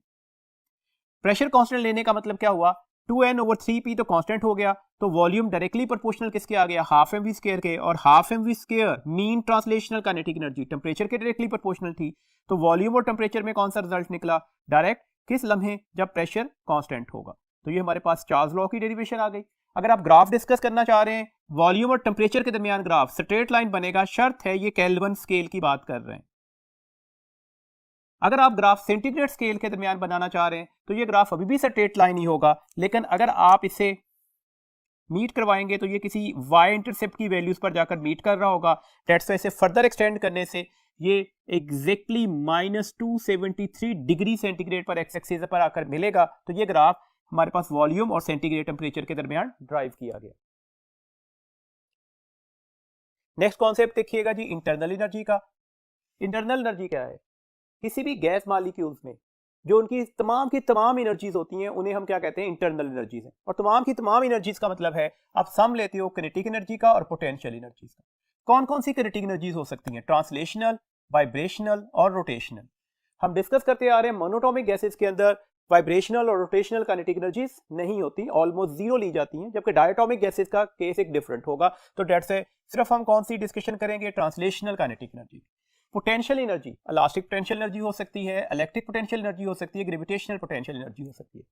प्रेशर कांस्टेंट लेने का मतलब क्या हुआ? 2n/3p तो कांस्टेंट हो गया, तो वॉल्यूम डायरेक्टली प्रोपोर्शनल किसके आ गया? हाफ mv स्क्वायर के। और half mv square mean translational kinetic energy temperature के डायरेक्टली प्रोपोर्शनल थी, तो वॉल्यूम और टेम्परेचर में कौन सा रिजल्ट निकला? डायरेक्ट। किस लम्हे? जब प्रेशर कांस्टेंट होगा। तो ये हमारे पास चार्ल्स लॉ की डेरिवेशन आ गई। अगर आप ग्राफ डिस्कस करना चाह रहे हैं, वॉल्यूम और टेम्परेचर के दरमियान ग्राफ स्ट्रेट लाइन बनेगा, शर्त है ये केल्विन स्केल की बात कर रहे हैं। अगर आप ग्राफ सेंटीग्रेड स्केल के दरमियान बनाना चाह रहे हैं तो ये ग्राफ अभी भी स्ट्रेट लाइन ही होगा, लेकिन अगर आप इसे मीट करवाएंगे तो ये किसी y इंटरसेप्ट की वैल्यूज पर जाकर मीट कर रहा होगा। दैट्स वाई इसे फर्दर एक्सटेंड करने से ये एग्जैक्टली -273 डिग्री सेंटीग्रेड पर एक्स एक्सिस पर आकर मिलेगा। तो ये ग्राफ हमारे पास वॉल्यूम और सेंटीग्रेड टेम्परेचर के दरमियान ड्राइव किया गया। नेक्स्ट कॉन्सेप्ट देखिएगा जी, इंटरनल एनर्जी का। इंटरनल एनर्जी क्या है? किसी भी गैस मॉलिक्यूल्स में जो उनकी तमाम की तमाम एनर्जीज होती हैं उन्हें हम क्या कहते हैं? इंटरनल एनर्जीज हैं। और तमाम की तमाम एनर्जीज का मतलब है आप सम लेते हो किनेटिक एनर्जी का और पोटेंशियल एनर्जीज का। कौन कौन सी किनेटिक एनर्जीज हो सकती हैं? ट्रांसलेशनल, वाइब्रेशनल और रोटेशनल। हम डिस्कस करते आ रहे हैं मोनोटॉमिक गैसेस के अंदर वाइब्रेशनल और रोटेशनल काइनेटिक एनर्जीज नहीं होती, ऑलमोस्ट जीरो ली जाती हैं, जबकि डायटोमिक गैसेस का केस एक डिफरेंट होगा। तो डेट्स है सिर्फ हम कौन सी डिस्कशन करेंगे? Translational kinetic energy. Potential energy, elastic potential energy हो सकती है, इलेक्ट्रिक पोटेंशियल एनर्जी हो सकती है, ग्रेविटेशनल पोटेंशियल एनर्जी हो सकती है।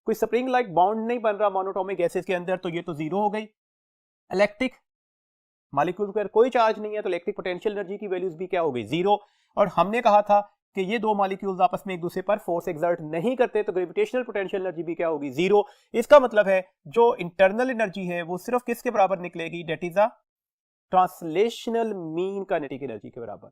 कोई स्प्रिंग लाइक बाउंड नहीं बन रहा मोनोटॉमिक गैसेस के अंदर, तो ये तो जीरो हो गई। इलेक्ट्रिक मॉलिक्यूल पर कोई चार्ज नहीं है तो इलेक्ट्रिक पोटेंशियल एनर्जी की वैल्यूज भी क्या हो गई? जीरो। और हमने कहा था कि ये दो मॉलिक्यूल्स आपस में एक दूसरे पर फोर्स एक्सर्ट नहीं करते, तो ग्रेविटेशनल पोटेंशियल एनर्जी भी क्या होगी? जीरो। इसका मतलब है जो इंटरनल एनर्जी है वो सिर्फ किसके बराबर निकलेगी? That is a translational mean kinetic energy के बराबर।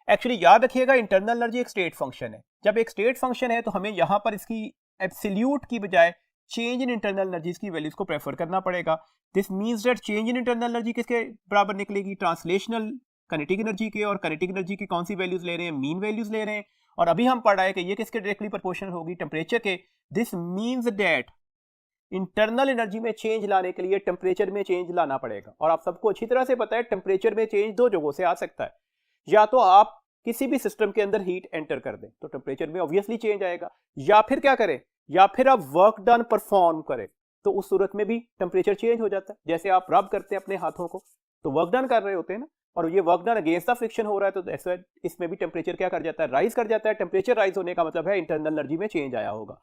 एक्चुअली याद रखिएगा इंटरनल एनर्जी एक स्टेट फंक्शन है। जब एक स्टेट फंक्शन है तो हमें यहां पर इसकी एब्सोल्यूट की बजाय चेंज इन इंटरनल एनर्जीज की वैल्यूज को प्रेफर करना पड़ेगा। This means that change in internal energy किसके बराबर निकलेगी? ट्रांसलेशनल काइनेटिक एनर्जी के। और काइनेटिक एनर्जी की कौन सी वैल्यूज ले रहे हैं? मीन वैल्यूज ले रहे हैं। और अभी हम पढ़ रहे हैं कि ये किसके डायरेक्टली प्रोपोर्शनल होगी? टेम्परेचर के। This means that internal energy में चेंज लाने के लिए टेम्परेचर में चेंज लाना पड़ेगा। और आप सबको अच्छी तरह से पता है टेम्परेचर में चेंज दो जगहों से आ सकता है। या तो आप किसी भी सिस्टम के अंदर हीट एंटर कर दें तो टेम्परेचर में ऑब्वियसली चेंज आएगा, या फिर क्या करें? या फिर आप वर्क डन परफॉर्म करें तो उस सूरत में भी टेम्परेचर चेंज हो जाता है। जैसे आप रब करते हैं अपने हाथों को तो वर्क डन कर रहे होते हैं ना, और ये work done against the friction हो रहा है, तो ऐसा इसमें भी टेम्परेचर क्या कर जाता है? राइज कर जाता है। टेम्परेचर राइज होने का मतलब है इंटरनल एनर्जी में चेंज आया होगा।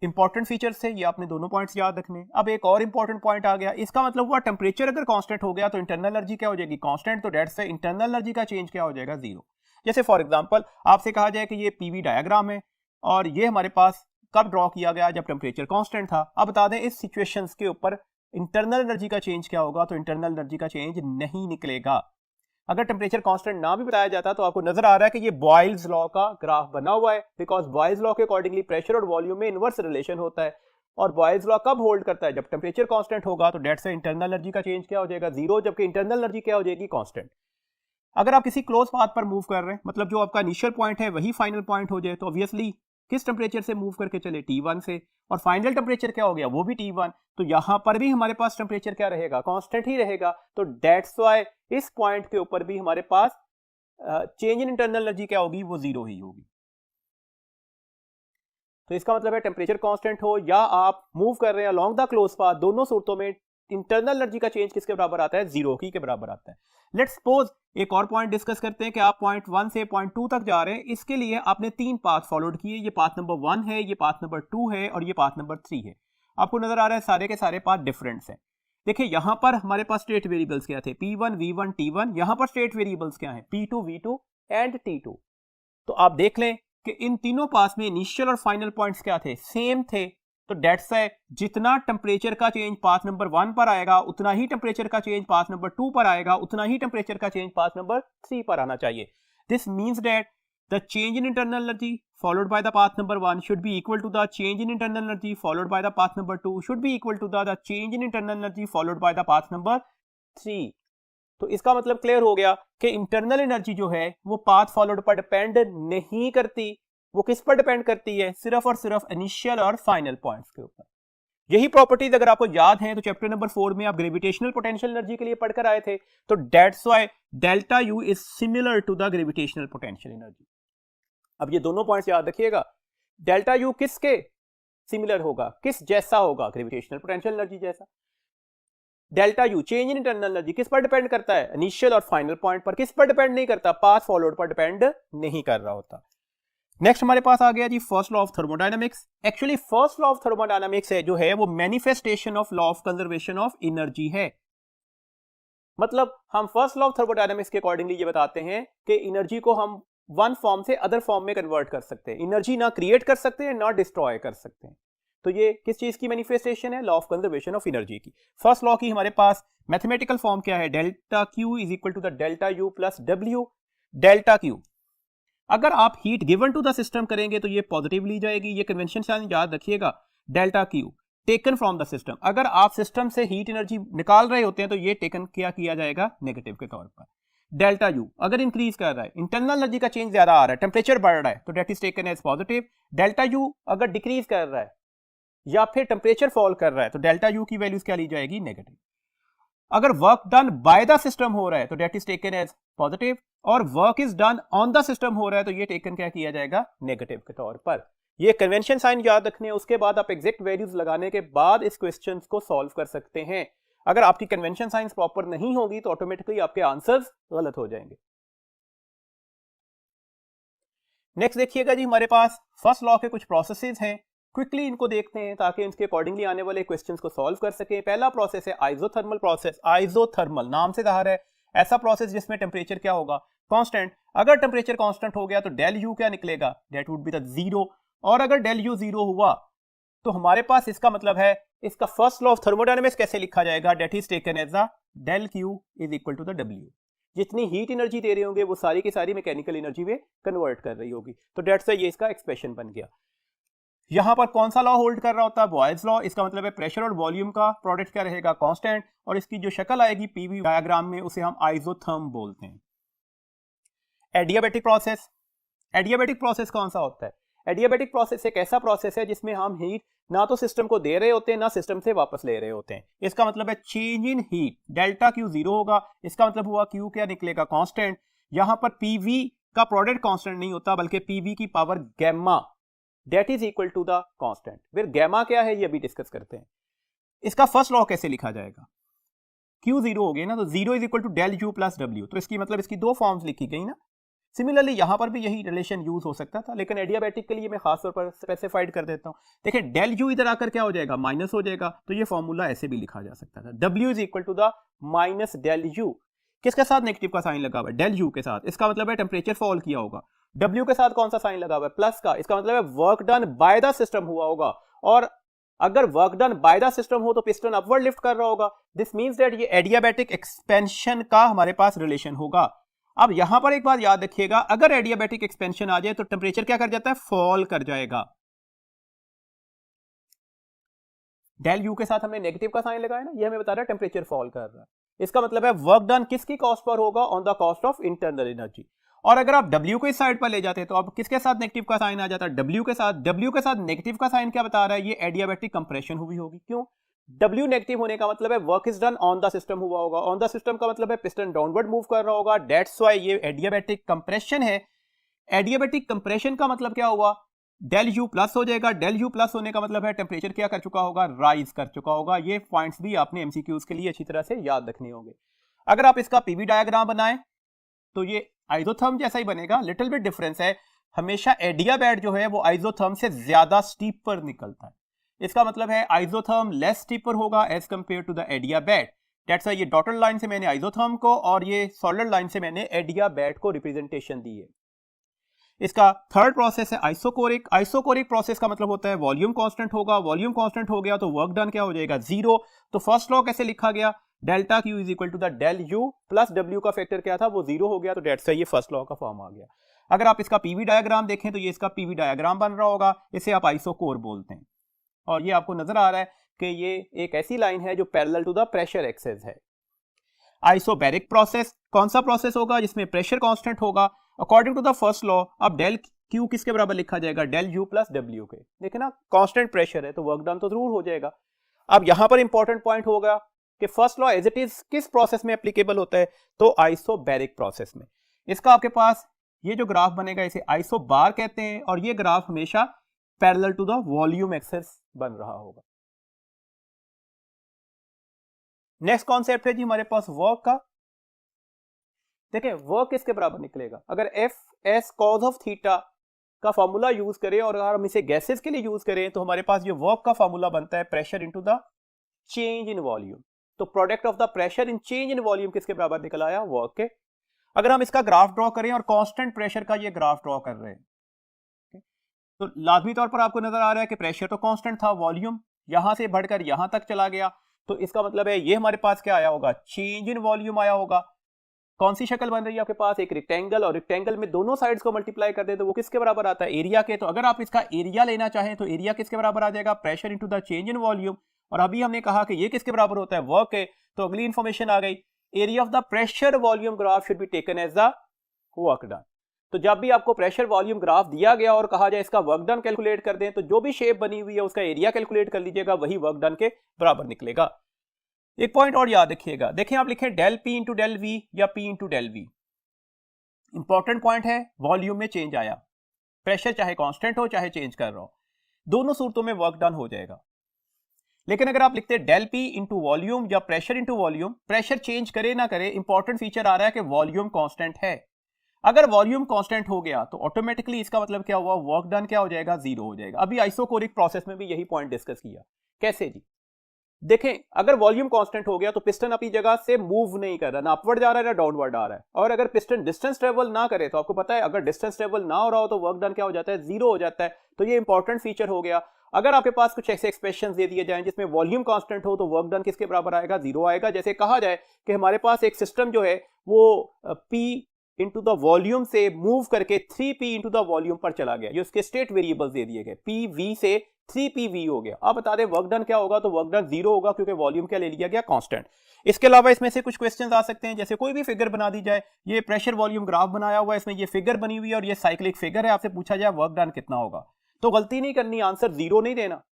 इंपॉर्टेंट फीचर्स है ये, आपने दोनों पॉइंट्स याद रखने। अब एक और इंपॉर्टेंट पॉइंट आ गया, इसका मतलब हुआ टेम्परेचर अगर कांस्टेंट हो गया तो इंटरनल एनर्जी क्या हो जाएगी? कांस्टेंट। तो डेट से इंटरनल एनर्जी का चेंज क्या हो जाएगा? जीरो। जैसे फॉर एग्जांपल आपसे कहा जाए कि ये पीवी डायग्राम है और ये हमारे पास कब ड्रॉ किया गया? जब टेम्परेचर कांस्टेंट था। अब बता दें इस सिचुएशंस के ऊपर इंटरनल एनर्जी का चेंज क्या होगा? तो इंटरनल एनर्जी का चेंज नहीं निकलेगा। अगर टेम्परेचर कांस्टेंट ना भी बताया जाता तो आपको नजर आ रहा है कि ये बॉयल्स लॉ का ग्राफ बना हुआ है, बिकॉज बॉयल्स लॉ के अकॉर्डिंगली प्रेशर और वॉल्यूम में इनवर्स रिलेशन होता है। और बॉयल्स लॉ कब होल्ड करता है? जब टेम्परेचर कांस्टेंट होगा। तो डेट से इंटरनल एनर्जी का चेंज क्या हो जाएगा? जीरो, जबकि इंटरनल एनर्जी क्या हो जाएगी? कांस्टेंट। अगर आप किसी क्लोज पाथ पर मूव कर रहे हैं, मतलब जो आपका इनिशियल पॉइंट है वही फाइनल पॉइंट हो जाए, तो ऑब्वियसली किस टेम्परेचर से मूव करके चले? T1 से। और फाइनल टेम्परेचर क्या हो गया? वो भी T1। तो यहां पर भी हमारे पास टेम्परेचर क्या रहेगा? कांस्टेंट ही रहेगा। तो दैट्स व्हाई इस पॉइंट के ऊपर भी हमारे पास चेंज इन इंटरनल एनर्जी क्या होगी? वो जीरो ही होगी। तो इसका मतलब है टेम्परेचर कांस्टेंट हो या आप मूव कर रहे हैं अलोंग द क्लोज पाथ, दोनों सूरतों में इंटरनल एनर्जी का चेंज किसके बराबर आता है? जीरो की के बराबर आता है। लेट्स सपोज एक और पॉइंट डिस्कस करते हैं कि आप पॉइंट 1 से पॉइंट 2 तक जा रहे हैं। इसके लिए आपने 3 पाथ फॉलोड किए, ये पाथ नंबर 1 है, ये पाथ नंबर 2 है और ये पाथ नंबर 3 है। आपको नजर आ रहा है सारे के सारे पाथ डिफरेंट्स हैं। देखिए यहां पर हमारे पास स्टेट वेरिएबल्स क्या थे? P1 V1 T1। यहां पर स्टेट वेरिएबल्स क्या हैं? P2 V2 and T2। तो आप देख लें कि इन तीनों पास में इनिशियल और फाइनल पॉइंट्स क्या थे? सेम थे। तो डेट्स है जितना टेम्परेचर का चेंज पाथ नंबर 1 पर आएगा उतना ही टेम्परेचर का चेंज पाथ नंबर 2 पर आएगा, उतना ही टेम्परेचर का चेंज पाथ नंबर 3 पर आना चाहिए। This means that the change in internal energy followed by the path number 1 should be equal to the change in internal energy followed by the path number 2 should be equal to the change in internal energy followed by the path number 3। तो इसका मतलब clear हो गया कि internal energy जो है वो path followed पर डिपेंड नहीं करती। वो किस पर डिपेंड करती है? सिर्फ और सिर्फ इनिशियल और फाइनल पॉइंट्स के ऊपर। यही प्रॉपर्टीज अगर आपको याद है तो चैप्टर नंबर 4 में आप ग्रेविटेशनल पोटेंशियल एनर्जी के लिए पढ़कर आए थे। तो that's why delta U is similar to the gravitational potential energy. अब ये दोनों पॉइंट्स याद रखिएगा। डेल्टा यू किसके सिमिलर होगा? किस जैसा होगा? ग्रेविटेशनल पोटेंशियल एनर्जी जैसा। Delta U change in internal energy किस पर डिपेंड करता है? इनिशियल और फाइनल पॉइंट पर। किस पर डिपेंड नहीं करता? पाथ फॉलोड पर डिपेंड नहीं कर रहा होता। नेक्स्ट हमारे पास आ गया जी first law of thermodynamics. Actually first law of thermodynamics है जो है वो manifestation of law of conservation of energy है। मतलब हम फर्स्ट लॉ ऑफ थर्मोडायनामिक्स के अकॉर्डिंगली ये बताते हैं कि एनर्जी को हम वन फॉर्म से अदर फॉर्म में कन्वर्ट कर सकते हैं। एनर्जी ना क्रिएट कर सकते हैं ना डिस्ट्रॉय कर सकते हैं। तो ये किस चीज की मैनिफेस्टेशन है? Law of conservation of energy की। फर्स्ट लॉ की हमारे पास मैथमेटिकल फॉर्म क्या है? Delta Q is equal to the delta U plus W. Delta Q अगर आप heat given to the system करेंगे तो ये पॉजिटिव ली जाएगी। ये कन्वेंशन शायद याद रखिएगा। Delta Q taken from the system. अगर आप सिस्टम से हीट एनर्जी निकाल रहे होते हैं तो ये टेकन क्या किया जाएगा? नेगेटिव के तौर पर। डेल्टा यू अगर इंक्रीज कर रहा है, इंटरनल एनर्जी का चेंज ज्यादा आ रहा है, टेम्परेचर बढ़ रहा है, तो that is taken as positive. Delta U अगर डिक्रीज कर रहा है या फिर टेम्परेचर फॉल कर रहा है तो डेल्टा यू की वैल्यूज क्या ली जाएगी? नेगेटिव। अगर work done by the system हो रहा है तो that is taken as positive, और work is done on the system हो रहा है तो ये टेकन क्या किया जाएगा? नेगेटिव के तौर पर। ये कन्वेंशन साइन याद रखने, उसके बाद आप एग्जैक्ट वैल्यूज लगाने के बाद इस क्वेश्चंस को सॉल्व कर सकते हैं। अगर आपकी कन्वेंशन साइंस प्रॉपर नहीं होगी तो ऑटोमेटिकली आपके आंसर्स गलत हो जाएंगे। नेक्स्ट देखिएगा जी हमारे पास फर्स्ट लॉ के कुछ प्रोसेसेस हैं। क्विकली इनको देखते हैं ताकि इनके अकॉर्डिंगली आने वाले क्वेश्चंस को सॉल्व कर सकें। पहला प्रोसेस है आइसोथर्मल प्रोसेस। आइसोथर्मल नाम से जाहिर है ऐसा प्रोसेस जिसमें टेम्परेचर क्या होगा? कांस्टेंट। अगर टेम्परेचर कांस्टेंट हो गया तो डेल यू क्या निकलेगा? That would be the zero. और अगर डेल यू जीरो हुआ तो हमारे पास इसका मतलब है इसका फर्स्ट लॉ ऑफ थर्मोडायनामिक्स कैसे लिखा जाएगा? That is taken as a del Q is equal to the W. जितनी हीट एनर्जी दे रहे होंगे वो सारी की सारी मैकेनिकल एनर्जी में कन्वर्ट कर रही होगी। तो दैट्स ये इसका एक्सप्रेशन बन गया। यहां पर कौन सा लॉ होल्ड कर रहा होता है? Boyle's law. इसका मतलब है प्रेशर और वॉल्यूम का प्रोडक्ट क्या रहेगा? कांस्टेंट। और इसकी जो शक्ल आएगी पीवी डायग्राम में उसे हम आइसोथर्म बोलते हैं। Adiabatic process. एडियाबैटिक प्रोसेस कौन सा होता है? एडियाबैटिक प्रोसेस एक ऐसा प्रोसेस है जिसमें हम हीट ना तो सिस्टम को दे रहे होते हैं ना सिस्टम से वापस ले रहे होते हैं। इसका मतलब है change in heat. Delta Q zero होगा, इसका मतलब हुआ क्यू क्या निकलेगा? कांस्टेंट। यहां पर पीवी का प्रोडक्ट कांस्टेंट नहीं होता बल्कि पीवी की power gamma that is equal to the constant. फिर गैमा क्या है ये अभी डिस्कस करते हैं। इसका फर्स्ट लॉ कैसे लिखा जाएगा? क्यू जीरो हो गया ना, तो zero is equal to del U plus W. तो इसकी मतलब इसकी दो फॉर्म्स लिखी गई ना। सिमिलरली यहां पर भी यही रिलेशन यूज हो सकता था, लेकिन एडियाबैटिक के लिए मैं खास तौर पर स्पेसिफाइड कर देता हूं। देखिए डेल यू इधर आकर क्या हो जाएगा? माइनस हो जाएगा। तो ये फॉर्मूला ऐसे भी लिखा जा सकता था, W is equal to the minus del U. किसके साथ नेगेटिव का साइन लगा हुआ है? डेल यू के साथ। इसका मतलब है टेम्परेचर फॉल किया होगा। डब्ल्यू के साथ कौन सा साइन लगा हुआ है? प्लस का। इसका मतलब है work done by the system हुआ होगा, और अगर work done by the system हो तो पिस्टन अपवर्ड लिफ्ट कर रहा होगा। दिस मींस दैट ये एडियाबैटिक एक्सपेंशन का हमारे पास रिलेशन होगा। अब यहां पर एक बात याद रखिएगा, अगर एडियाबैटिक एक्सपेंशन आ जाए तो टेम्परेचर क्या कर जाता है? फॉल कर जाएगा। डेल यू के साथ हमने नेगेटिव का साइन लगाया ना, ये हमें बता रहा है टेम्परेचर फॉल कर रहा है। इसका मतलब है वर्क डन किसकी कॉस्ट पर होगा? On the cost of internal energy. और अगर आप W को इस साइड पर ले जाते हैं तो अब किसके साथ नेगेटिव का साइन आ जाता है? W के साथ। W के साथ नेगेटिव का साइन क्या बता रहा है? ये एडियाबैटिक कंप्रेशन हुई होगी। क्यों? W नेगेटिव होने का मतलब है work is done on the system हुआ होगा। ऑन द सिस्टम का मतलब है पिस्टन डाउनवर्ड मूव कर रहा होगा। दैट्स व्हाई ये एडियाबैटिक कंप्रेशन है। एडियाबैटिक कंप्रेशन का मतलब क्या हुआ? डेल यू प्लस हो जाएगा। डेल यू प्लस होने का मतलब है टेम्परेचर क्या कर चुका होगा, राइज कर चुका होगा। ये पॉइंट्स भी आपने एमसीक्यूज के लिए अच्छी तरह से याद रखने होंगे। अगर आप इसका पीवी डायग्राम बनाएं तो ये आइसोथर्म जैसा ही बनेगा, लिटिल बिट डिफरेंस है, हमेशा एडियाबैट जो है वो आइसोथर्म से ज्यादा स्टीपर निकलता है। इसका मतलब है आइसोथर्म लेस स्टीपर होगा as compare to the adiabat. That's why ये डॉटेड लाइन से मैंने आइसोथर्म को और ये सॉलिड लाइन से मैंने एडियाबैट को रिप्रेजेंटेशन दी है। इसका थर्ड प्रोसेस है आइसोकोरिक। आइसोकोरिक प्रोसेस का मतलब होता है वॉल्यूम कांस्टेंट होगा, वॉल्यूम कांस्टेंट हो गया तो वर्क डन क्या हो जाएगा, जीरो। तो फर्स्ट लॉ कैसे लिखा गया, delta Q is equal to the del U plus W का फैक्टर क्या था, वो जीरो हो गया, तो डेट्स ये फर्स्ट लॉ का फॉर्म आ गया। अगर आप इसका पीवी डायग्राम देखें तो ये इसका पीवी डायग्राम बन रहा होगा, इसे आप आइसोकोर बोलते हैं। और ये आपको नजर आ रहा है कि ये एक ऐसी लाइन है जो parallel to the pressure axis है। आइसोबैरिक प्रोसेस कौन सा प्रोसेस होगा, जिसमें प्रेशर कांस्टेंट होगा। According to the first law अब डेल क्यू किसके बराबर लिखा जाएगा, डेल यू प्लस डब्ल्यू के। देखिए ना, कांस्टेंट प्रेशर है तो वर्क डन तो जरूर हो जाएगा। अब यहां पर इंपॉर्टेंट पॉइंट होगा कि first law as it is किस प्रोसेस में एप्लीकेबल होता है, तो आइसोबैरिक प्रोसेस में। इसका आपके पास ये जो ग्राफ बनेगा इसे आइसोबार कहते हैं, और ये ग्राफ हमेशा parallel to the volume axis बन रहा होगा। नेक्स्ट कॉन्सेप्ट है जी हमारे पास वर्क का। देखिए वर्क किसके बराबर निकलेगा, अगर F S cause of theta का फॉर्मूला यूज करें और अगर हम इसे गैसेस के लिए यूज करें तो हमारे पास ये वर्क का फॉर्मूला बनता है pressure into the change in volume. तो product of the pressure in change in volume किसके बराबर निकल आया, वर्क के। अगर हम इसका ग्राफ ड्रॉ करें और कांस्टेंट प्रेशर का ये ग्राफ ड्रॉ कर रहे हैं तो लाजमी तौर पर आपको नजर आ रहा है कि प्रेशर तो कांस्टेंट था, वॉल्यूम यहां से बढ़कर यहां तक चला गया, तो इसका मतलब है ये हमारे पास क्या आया होगा, चेंज इन वॉल्यूम आया होगा। कौन सी शक्ल बन रही है आपके पास, एक रेक्टेंगल, और रेक्टेंगल में दोनों साइड्स को मल्टीप्लाई कर दे तो वो किसके बराबर आता है, एरिया के। तो अगर आप इसका एरिया लेना चाहें तो एरिया किसके बराबर आ जाएगा, pressure into the change in volume. और अभी हमने कहा कि ये किसके बराबर होता है, वर्क है, तो अगली इंफॉर्मेशन आ गई, area of the pressure volume graph should be taken as the work done. तो जब भी आपको प्रेशर वॉल्यूम ग्राफ दिया गया और कहा जाए इसका वर्क डन कैलकुलेट कर दें, तो जो भी शेप बनी हुई है उसका एरिया कैलकुलेट कर लीजिएगा, वही वर्क डन के बराबर निकलेगा। एक पॉइंट और याद रखिएगा, देखें आप लिखें del P into del V या P into del V. Important point है, वॉल्यूम में चेंज आया, प्रेशर चाहे कांस्टेंट हो चाहे चेंज कर रहा हो, दोनों सूरतों में वर्क डन हो जाएगा। लेकिन अगर आप लिखते हैं डेल पी इंटू वॉल्यूम या pressure into volume, pressure change करे ना करे, इंपॉर्टेंट फीचर आ रहा है कि वॉल्यूम कांस्टेंट है। अगर वॉल्यूम कांस्टेंट हो गया तो ऑटोमेटिकली इसका मतलब क्या हुआ, वर्क डन क्या हो जाएगा, जीरो हो जाएगा। अभी आइसोकोरिक प्रोसेस में भी यही पॉइंट डिस्कस किया। कैसे जी, देखें अगर वॉल्यूम कांस्टेंट हो गया तो पिस्टन अपनी जगह से मूव नहीं कर रहा, ना अपवर्ड जा रहा है ना डाउनवर्ड आ रहा है। और अगर पिस्टन डिस्टेंस ट्रेवल ना करे तो आपको पता है अगर डिस्टेंस ट्रेवल ना हो रहा हो तो वर्क डन क्या हो जाता है, जीरो हो जाता है। तो ये इंपॉर्टेंट फीचर हो गया। अगर आपके पास कुछ ऐसे एक्सप्रेशन दे दिए जाएं जिसमें वॉल्यूम कांस्टेंट हो तो वर्क डन किसके बराबर आएगा, जीरो आएगा। जैसे कहा जाए कि हमारे पास एक सिस्टम जो है वो P इंटू द वॉल्यूम से मूव करके 3P इंटू द वॉल्यूम पर चला गया, ये उसके स्टेट वेरिएबल्स दे दिए गए, PV से 3PV हो गया। अब बता दें वर्क डन क्या होगा, तो वर्क डन जीरो होगा क्योंकि वॉल्यूम क्या ले लिया गया, कांस्टेंट। इसके अलावा इसमें से कुछ क्वेश्चंस आ सकते हैं, जैसे कोई भी फिगर बना दी जाए, ये प्रेशर वॉल्यूम ग्राफ बनाया हुआ है, इसमें ये फिगर बनी हुई है और ये साइक्लिक फिगर है, आपसे पूछा जाए वर्क डन कितना होगा, तो गलती नहीं करनी, आंसर जीरो नहीं देना।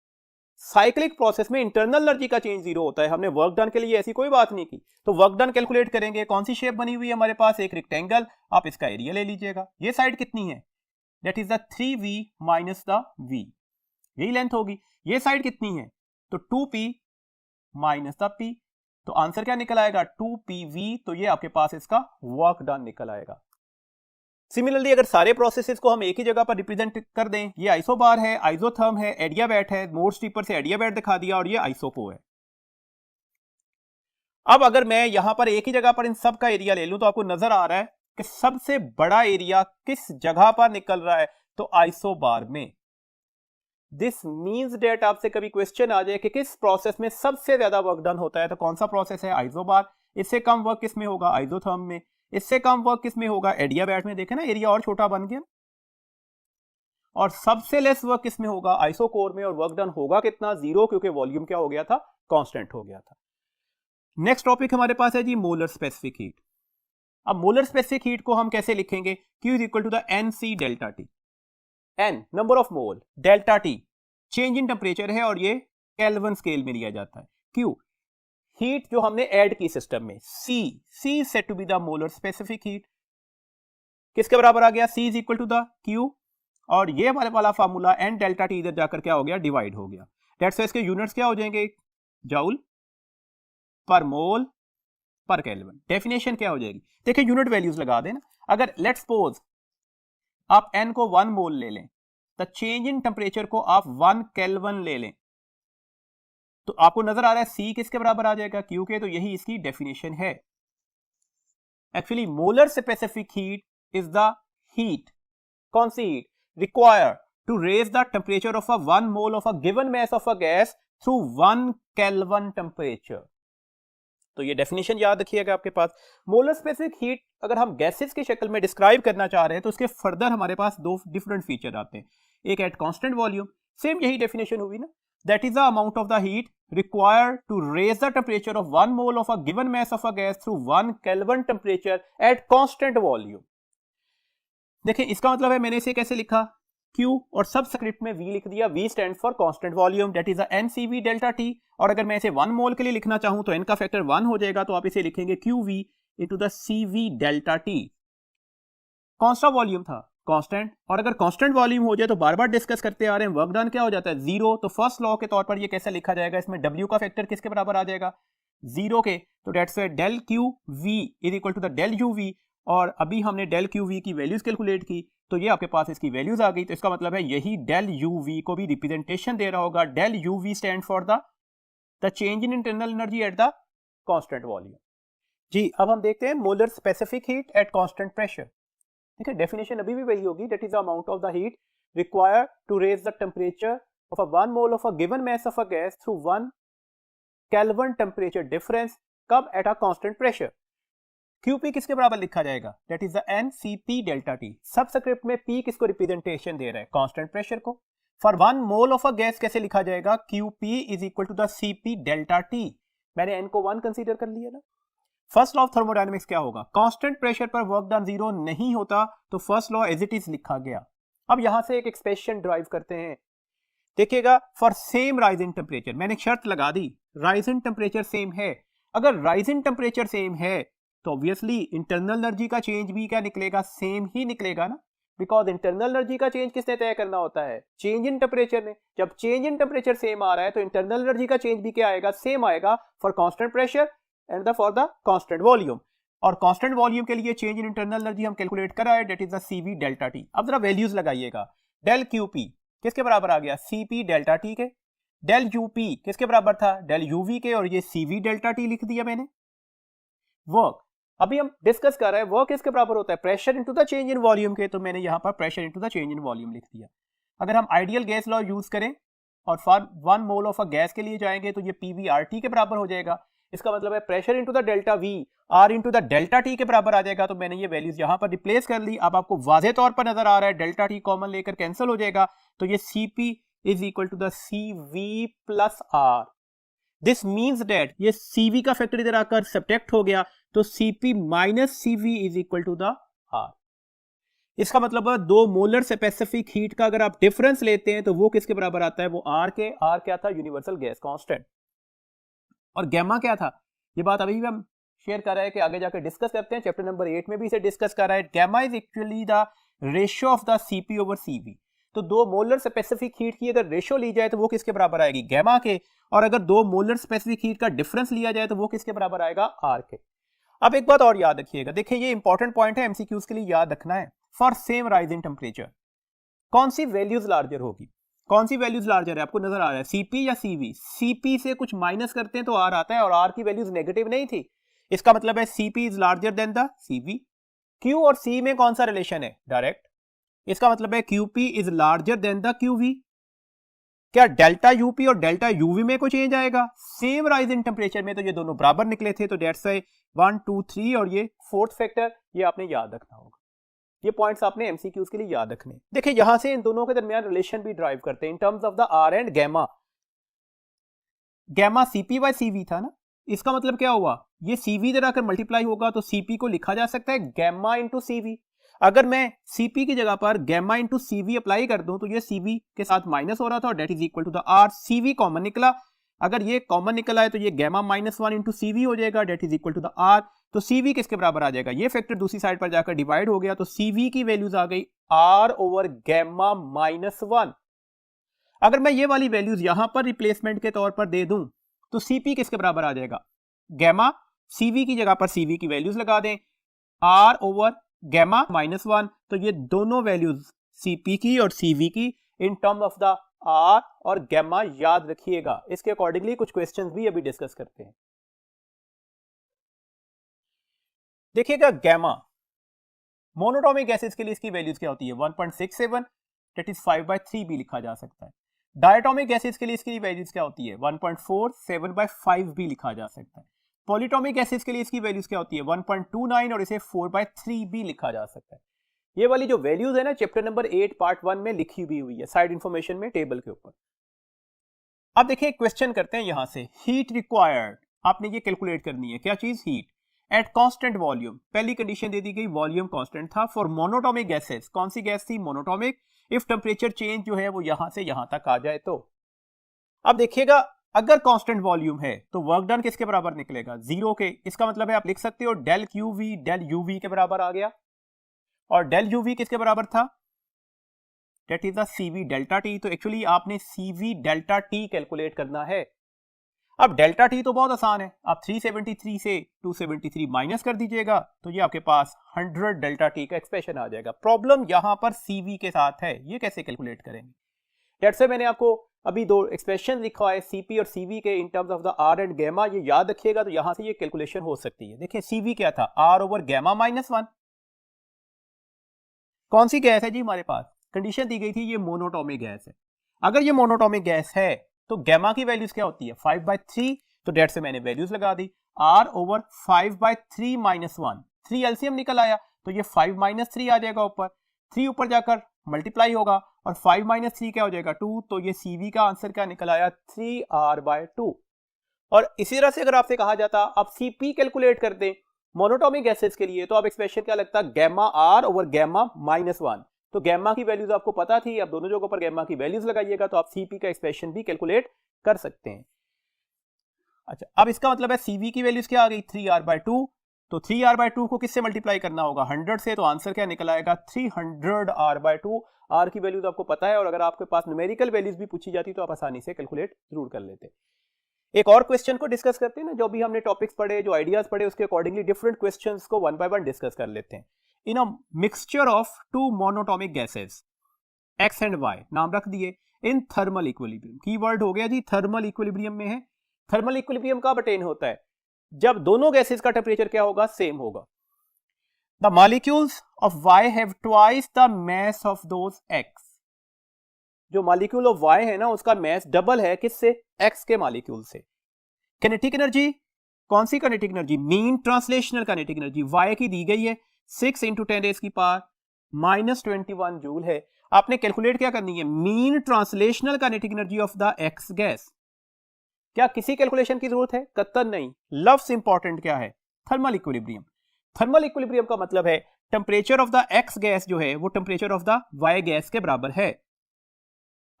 साइक्लिक प्रोसेस में इंटरनल एनर्जी का चेंज जीरो होता है, हमने वर्क डन के लिए ऐसी कोई बात नहीं की। तो वर्क डन कैलकुलेट करेंगे, कौन सी शेप बनी हुई है हमारे पास, एक रेक्टेंगल, आप इसका एरिया ले लीजिएगा। ये साइड कितनी है, that is the 3V minus the V, यही लेंथ होगी। ये साइड कितनी है, तो 2P माइनस द P, तो आंसर क्या निकल आएगा, 2PV। तो ये आपके पास इसका वर्क डन निकल आएगा। सिमिलरली अगर सारे प्रोसेसेस को हम एक ही जगह पर रिप्रेजेंट कर दें, ये आइसोबार है, आइसोथर्म है, एडियाबैट है, मोर स्टीपर से एडियाबैट दिखा दिया, और ये आइसोको है। अब अगर मैं यहां पर एक ही जगह पर इन सब का एरिया ले लूं तो आपको नजर आ रहा है कि सबसे बड़ा एरिया किस जगह पर निकल रहा है, तो आइसोबार में। दिस मींस डेट आपसे कभी क्वेश्चन आ जाए कि किस प्रोसेस में सबसे ज्यादा वर्क डन होता है, तो कौन सा प्रोसेस है, आइसोबार। इससे कम वर्क किस में होगा, आइसोथर्म में। इससे कम वर्क किस में होगा, एडियाबैट में। देखे ना एरिया और छोटा बन गया। और सबसे लेस वर्क किस में होगा, आइसोकोर में। और वर्क डन होगा कितना, जीरो, क्योंकि वॉल्यूम क्या हो गया था, कांस्टेंट हो गया था। नेक्स्ट टॉपिक हमारे पास है जी मोलर स्पेसिफिक हीट। अब मोलर स्पेसिफिक हीट को हम कैसे लिखेंगे, Q is equal to the NC delta T। N number of mole, delta T change in temperature है और ये केल्विन स्केल में लिया जाता है। Q हीट जो हमने ऐड की सिस्टम में, C set to be the molar specific heat, किसके बराबर आ गया, C is equal to the Q और ये वाला फार्मूला n डेल्टा टी इधर जाकर क्या हो गया, डिवाइड हो गया। दैट्स व्हाई इसके यूनिट्स क्या हो जाएंगे, जूल पर मोल पर केल्विन। डेफिनेशन क्या हो जाएगी, देखिए यूनिट वैल्यूज लगा देना। अगर लेट्स सपोज आप n को 1 मोल ले लें, तो चेंज इन टेम्परेचर को आप 1 केल्विन ले लें, तो आपको नजर आ रहा है C किसके बराबर आ जाएगा, Q के। तो यही इसकी डेफिनेशन है। Actually molar specific heat is the heat, कौन सी heat, require to raise the temperature of a 1 mole of a given mass of a gas through 1 kelvin temperature. तो ये डेफिनेशन याद रखिएगा आपके पास। मोलर स्पेसिफिक हीट अगर हम गैसेस की शक्ल में डिस्क्राइब करना चाह रहे हैं तो उसके फर्दर हमारे पास दो डिफरेंट फीचर आते हैं। एक एट कांस्टेंट वॉल्यूम, सेम यही डेफिनेशन हुई ना, that is the amount of the heat required to raise the temperature of 1 mole of a given mass of a gas through 1 Kelvin temperature at constant volume। देखिए इसका मतलब है, मैंने इसे कैसे लिखा, Q और सबस्क्रिप्ट में V लिख दिया। V stand for constant volume, that is NCV delta T। और अगर मैं इसे 1 मोल के लिए लिखना चाहूं तो n का फैक्टर 1 हो जाएगा, तो आप इसे लिखेंगे QV into the CV delta T। कौन सा वॉल्यूम था, कांस्टेंट। और अगर कांस्टेंट वॉल्यूम हो जाए तो बार बार डिस्कस करते आ रहे हैं, वर्क डन क्या हो जाता है, जीरो। तो फर्स्ट लॉ के तौर पर ये कैसे लिखा जाएगा, इसमें W का फैक्टर किसके बराबर आ जाएगा, जीरो के। तो that's del Q V is equal to the del U V. और अभी हमने डेल क्यू वी की वैल्यूज कैलकुलेट की, तो ये आपके पास इसकी वैल्यूज आ गई। तो इसका मतलब है यही डेल यू वी को भी रिप्रेजेंटेशन दे रहा होगा। Del U V stand for the change in internal energy at the constant volume. जी अब हम देखते हैं molar specific heat at constant pressure. ठीक है, डेफिनेशन अभी भी वही होगी, that is the amount of the heat required to raise the temperature of a 1 mole of a given mass of a gas through 1 kelvin temperature difference, कब, at a constant pressure. QP किसके बराबर लिखा जाएगा, that is the NCP delta T। Subscript में P किसको representation दे रहा है, कांस्टेंट प्रेशर को। For 1 mole of a gas कैसे लिखा जाएगा, QP is equal to the CP delta T। मैंने n को 1 कंसीडर कर लिया ना। फर्स्ट लॉ ऑफ थर्मोडायनेमिक्स क्या होगा, कांस्टेंट प्रेशर पर वर्क डन जीरो नहीं होता, तो first law as it is लिखा गया। अब यहां से एक एक्सप्रेशन ड्राइव करते हैं, देखिएगा, for same rise in temperature, मैंने शर्त लगा दी, राइज इन टेम्परेचर सेम है। अगर राइज इन टेम्परेचर सेम है तो ऑब्वियसली इंटरनल एनर्जी का चेंज भी क्या निकलेगा, सेम ही निकलेगा ना, बिकॉज इंटरनल एनर्जी का चेंज किसने तय करना होता है, चेंज इन टेम्परेचर ने। जब चेंज इन टेम्परेचर सेम आ रहा है तो इंटरनल एनर्जी का चेंज भी क्या आएगा, सेम आएगा, for constant pressure and for the constant volume. और कांस्टेंट वॉल्यूम के लिए चेंज इन इंटरनल एनर्जी हम कैलकुलेट कर रहे हैं, that is the CV delta T। अब जरा वैल्यूज लगाइएगा, डेल QP किसके बराबर आ गया, CP डेल्टा T के। डेल UP किसके बराबर था, डेल UV के, और ये CV डेल्टा T लिख दिया मैंने। वर्क अभी हम डिस्कस कर रहे हैं, वर्क किसके बराबर होता है, pressure into the change in volume के, तो मैंने यहां पर pressure into the change in volume लिख दिया। अगर हम आइडियल गैस लॉ यूज करें और for 1 mole of a gas के लिए जाएंगे तो ये PV/RT के बराबर हो जाएगा। इसका मतलब है pressure into the delta V R into the delta T के बराबर आ जाएगा। तो मैंने ये वैल्यूज यहां पर रिप्लेस कर ली। अब आपको वाज़ेह तौर पर नजर आ रहा है, डेल्टा T कॉमन लेकर कैंसिल हो जाएगा, तो ये CP is equal to the CV plus R। This means that ये CV का फैक्टर इधर आकर सब्ट्रैक्ट हो गया, तो CP minus CV is equal to the R। इसका मतलब है दो मोलर स्पेसिफिक हीट का अगर आप डिफरेंस लेते हैं तो वो किसके बराबर आता है, वो R के। R क्या था, यूनिवर्सल गैस कांस्टेंट। और गैमा क्या था, ये बात अभी भी हम शेयर कर रहे हैं कि आगे जाकर डिस्कस करते हैं, चैप्टर नंबर 8 में भी इसे डिस्कस कर रहा है। Gamma is actually the ratio of the CP over CV। तो दो मोलर स्पेसिफिक हीट की अगर रेशियो ली जाए तो वो किसके बराबर आएगी, गैमा के। और अगर दो मोलर स्पेसिफिक हीट का डिफरेंस लिया जाए तो वो किसके बराबर आएगा, R के। अब एक बात और याद रखिएगा, देखिए ये इंपॉर्टेंट पॉइंट है, MCQs के लिए याद रखना है। For same rise in temperature कौन सी वैल्यूज लार्जर होगी, कौन सी वैल्यूज लार्जर है, आपको नजर आ रहा है, CP या CV। CP से कुछ माइनस करते हैं तो R आता है, और R की वैल्यूज नेगेटिव नहीं थी। इसका मतलब है CP is larger than the CV। Q और C में कौन सा रिलेशन है, डायरेक्ट। इसका मतलब है QP is larger than the QV। क्या डेल्टा UP और डेल्टा UV में कोई चेंज आएगा, सेम राइज इन टेम्परेचर में तो ये दोनों बराबर निकले थे। तो डेट्स 1 2 3 और ये फोर्थ फैक्टर, ये आपने याद रखना होगा। ये पॉइंट्स आपने MCQs के लिए याद रखने। देखिए यहां से इन दोनों के दरमियान रिलेशन भी ड्राइव करते हैं in terms of the R and gamma. Gamma CP/CV था ना, इसका मतलब क्या हुआ, ये CV इधर आकर मल्टीप्लाई होगा तो CP को लिखा जा सकता है गैमा इंटू CV। अगर मैं CP की जगह पर गैमा इंटू CV अप्लाई कर दूं तो ये CV के साथ माइनस हो रहा था, और that is equal to the R। CV common निकला, अगर ये कॉमन निकला है तो ये गैमा -1 इंटू CV हो जाएगा, that is equal to the R। तो CV किसके बराबर आ जाएगा, ये फैक्टर दूसरी साइड पर जाकर डिवाइड हो गया, तो CV की वैल्यूज आ गई R ओवर गैमा -1। अगर मैं ये वाली वैल्यूज यहां पर रिप्लेसमेंट के तौर पर दे दूं तो Cp किसके बराबर आ जाएगा, गैमा। Cv की जगह पर Cv की वैल्यूज लगा दें, R ओवर गैमा -1, तो ये दोनों वैल्यूज Cp की और Cv की in term of the R और गैमा याद रखिएगा। इसके अकॉर्डिंगली कुछ क्वेश्चंस भी अभी डिस्कस करते हैं। देखिएगा गैमा मोनोटॉमिक गैसेस के लिए इसकी वैल्यूज क्या होती है, 1.67 दैट इज 5/3 भी लिखा जा सकता है। डायटोमिक गैसेस के लिए इसकी वैल्यूज क्या होती है, 1.4 7/5 भी लिखा जा सकता है। पॉलीटोमिक गैसेस के लिए इसकी वैल्यूज क्या होती है, 1.29 और इसे 4/3 भी लिखा जा सकता है। ये वाली जो वैल्यूज है ना चैप्टर नंबर 8 पार्ट 1 में लिखी भी हुई है साइड इंफॉर्मेशन में टेबल के ऊपर। अब देखिए क्वेश्चन करते हैं यहां से, हीट रिक्वायर्ड, आपने ये कैलकुलेट करनी है, क्या चीज, हीट एट कांस्टेंट वॉल्यूम। पहली कंडीशन दे दी गई वॉल्यूम कांस्टेंट था फॉर मोनोटॉमिक गैसेस। कौन सी गैस थी, मोनोटॉमिक। इफ टेम्परेचर चेंज जो है वो यहां से यहां तक आ जाए तो। अब देखिएगा अगर कांस्टेंट वॉल्यूम है तो वर्क डन किसके बराबर निकलेगा, जीरो के। इसका मतलब है आप लिख सकते हो del Q V del U V के बराबर आ गया, और डेल यू वी किसके बराबर था, that is the CV delta T. तो एक्चुअली आपने सीवी डेल्टा टी कैलकुलेट करना है। अब डेल्टा टी तो बहुत आसान है, आप 373 से 273 माइनस कर दीजिएगा तो ये आपके पास 100 डेल्टा टी का एक्सप्रेशन आ जाएगा। प्रॉब्लम यहां पर सीवी के साथ है, ये कैसे कैलकुलेट करेंगे। डेट्स से मैंने आपको अभी दो एक्सप्रेशन लिखा है सीपी और सीवी के in terms of the R and gamma, ये याद रखिएगा तो यहां से ये कैलकुलेशन हो सकती है। देखिए सीवी क्या था, आर ओवर गैमा -1। कौन सी गैस है जी हमारे पास, कंडीशन दी गई थी ये मोनोटॉमिक गैस है। अगर ये मोनोटॉमिक गैस है तो गैमा की वैल्यूज क्या होती है, 5/3। तो डेट से मैंने वैल्यूज लगा दी, R ओवर 5/3 -1, 3 एलसीएम निकल आया तो ये 5 - 3 आ जाएगा ऊपर, 3 ऊपर जाकर मल्टीप्लाई होगा और 5 - 3 क्या हो जाएगा 2। तो ये CV का आंसर क्या निकल आया, 3R/2। और इसी तरह से अगर आपसे कहा जाता अब CP कैलकुलेट कर दें मोनोटॉमिक गैसेस के लिए, तो अब एक्सप्रेशन क्या लगता है, गैमा R ओवर गैमा -1। तो गैमा की वैल्यूज आपको पता थी, अब दोनों जगहों पर गैमा की वैल्यूज लगाइएगा तो आप सीपी का एक्सप्रेशन भी कैलकुलेट कर सकते हैं। अच्छा अब इसका मतलब है सीवी की वैल्यूज क्या आ गई, 3R/2। तो 3R/2 को किससे मल्टीप्लाई करना होगा, 100 से, तो आंसर क्या निकल आएगा 300R/2। आर की वैल्यूज आपको पता है और अगर आपके पास न्यूमेरिकल वैल्यूज भी पूछी जाती तो आप आसानी से कैलकुलेट जरूर कर लेते। एक और क्वेश्चन को डिस्कस करते हैं ना, जो भी हमने टॉपिक्स पढ़े, जो आइडियाज पढ़े, उसके अकॉर्डिंगली डिफरेंट क्वेश्चंस को वन बाय वन डिस्कस कर लेते हैं। In a mixture of two monatomic gases X and Y, नाम रख दिए, इन थर्मल इक्विलिब्रियम। कीवर्ड हो गया जी थर्मल इक्विलिब्रियम में है। थर्मल इक्विलिब्रियम कब अटेन होता है, जब दोनों गैसेस का टेम्परेचर क्या होगा, सेम होगा। The molecules of Y have twice the mass of those X। जो मॉलिक्यूल ऑफ Y है ना उसका मास डबल है किससे, X के मॉलिक्यूल से। काइनेटिक एनर्जी, कौन सी kinetic energy, mean translational kinetic energy Y की दी गई है 6 × 10⁻⁻21 जूल है। आपने कैलकुलेट क्या करनी है, mean translational kinetic energy of the X gas. क्या किसी कैलकुलेशन की जरूरत है, कतई नहीं। लफ्ज इंपॉर्टेंट क्या है, थर्मल इक्विलिब्रियम। थर्मल इक्विलिब्रियम का मतलब है temperature of the X gas जो है वो temperature of the Y gas के बराबर है।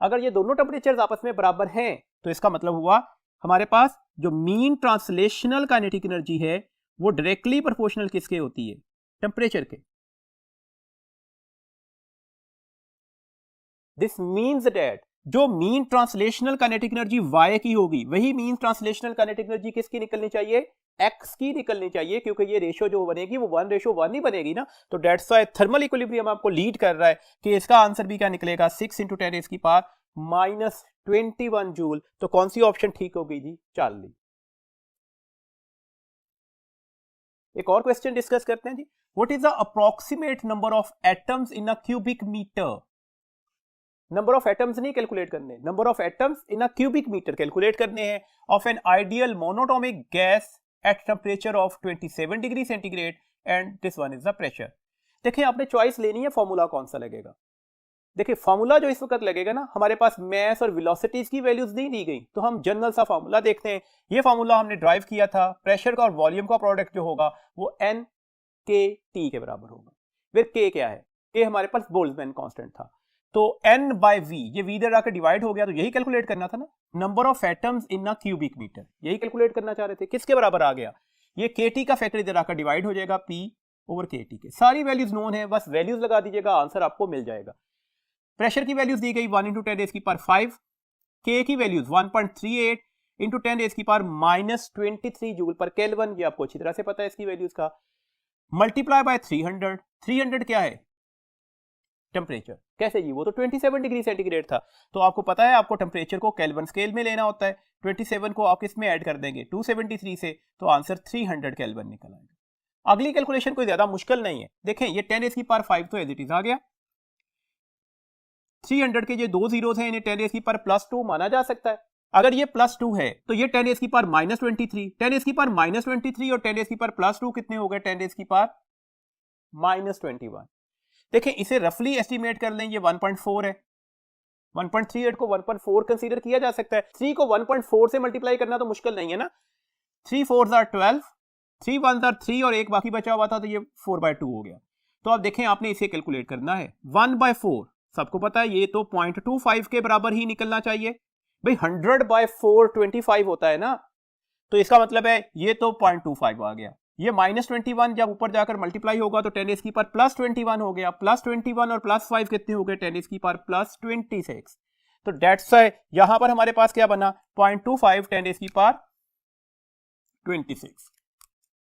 अगर ये दोनों टेम्परेचर आपस में बराबर हैं तो इसका मतलब हुआ हमारे पास जो मीन ट्रांसलेशनल काइनेटिक एनर्जी है वो डायरेक्टली प्रोपोर्शनल किसके होती है, टेम्परेचर के। दिस मीन्स दैट जो mean translational kinetic energy Y की होगी वही मीन ट्रांसलेशनल काइनेटिक एनर्जी किसकी निकलनी चाहिए, X की निकलनी चाहिए, क्योंकि ये रेशो जो बनेगी वो 1:1 ही बनेगी ना। तो दैट्स व्हाई थर्मल इक्विलिब्रियम आपको लीड कर रहा है कि इसका आंसर भी क्या निकलेगा, 6 × 10⁻⁻21 जूल। तो कौन सी ऑप्शन ठीक होगी जी, चार्ली। एक और क्वेश्चन डिस्कस करते हैं जी, what is the approximate number of atoms in a cubic metre. Number of atoms नहीं कैलकुलेट करने, number of atoms in a cubic metre calculate करने हैं of an ideal monatomic gas at temperature of 27 degree centigrade and this one is the pressure. देखिए आपने choice लेनी है, formula कौन सा लगेगा। देखिए फॉर्मूला जो इस वक्त लगेगा ना, हमारे पास मैस और वेलोसिटीज की वैल्यूज नहीं दी गई, तो हम जनरल सा फॉर्मूला देखते हैं। ये फॉर्मूला हमने ड्राइव किया था, प्रेशर का और वॉल्यूम का प्रोडक्ट जो होगा वो NKT के बराबर होगा। फिर K क्या है, K हमारे पास बोल्ट्जमैन कांस्टेंट था, तो N/V, ये V इधर आकर डिवाइड हो गया, तो यही कैलकुलेट करना था ना, number of atoms in a cubic metre, यही कैलकुलेट करना चाह रहे थे। किसके बराबर आ गया, ये KT का फैक्टर इधर आकर डिवाइड हो जाएगा P ओवर के टी के, सारी वैल्यूज नोन है, बस वैल्यूज लगा दीजिएगा, आंसर आपको मिल जाएगा। प्रेशर की वैल्यूज दी गई 1 × 10⁵, के की वैल्यूज 1.38 × 10⁻³ जूल पर केल्विन, ये आपको अच्छी तरह से पता है इसकी वैल्यूज का, मल्टीप्लाई बाय 300 क्या है टेम्परेचर, कैसे जी, वो तो 27 डिग्री सेंटीग्रेड था, तो आपको पता है आपको टेम्परेचर को केल्विन स्केल में लेना होता है, 27 को आप किस में ऐड कर देंगे 273 से, तो आंसर 300 केल्विन निकल आएगा। अगली कैलकुलेशन कोई ज्यादा मुश्किल नहीं है, देखें ये 10⁵ तो एज इट इज आ गया, 300 के ये 2 जीरोस हैं, इन्हें 10⁻+2 माना जा सकता है। अगर ये +2 है तो ये 10⁻⁻23, 10⁻⁻23 और 10⁻+2 कितने हो गए 10⁻⁻21। देखें इसे रफली एस्टिमेट कर लें, ये 1.4 है, 1.38 को 1.4 कंसीडर किया जा सकता है, 3 को 1.4 से मल्टीप्लाई करना तो मुश्किल नहीं है ना, 3 4s are 12, 3 1s are 3 और एक बाकी बचा हुआ था, तो ये 4/2 हो गया। तो आप देखें आपने इसे कैलकुलेट करना है, 1/4 सबको पता है ये तो 0.25 के बराबर ही निकलना चाहिए भाई, 100/4 25 होता है ना, तो इसका मतलब है ये तो 0.25 आ गया, ये -21 जब ऊपर जाकर मल्टीप्लाई होगा तो 10⁻+21 हो गया, +21 और +5 कितने हो गए 10⁻+26, तो डेट्स है यहां पर हमारे पास क्या बना 0.25 10⁻26।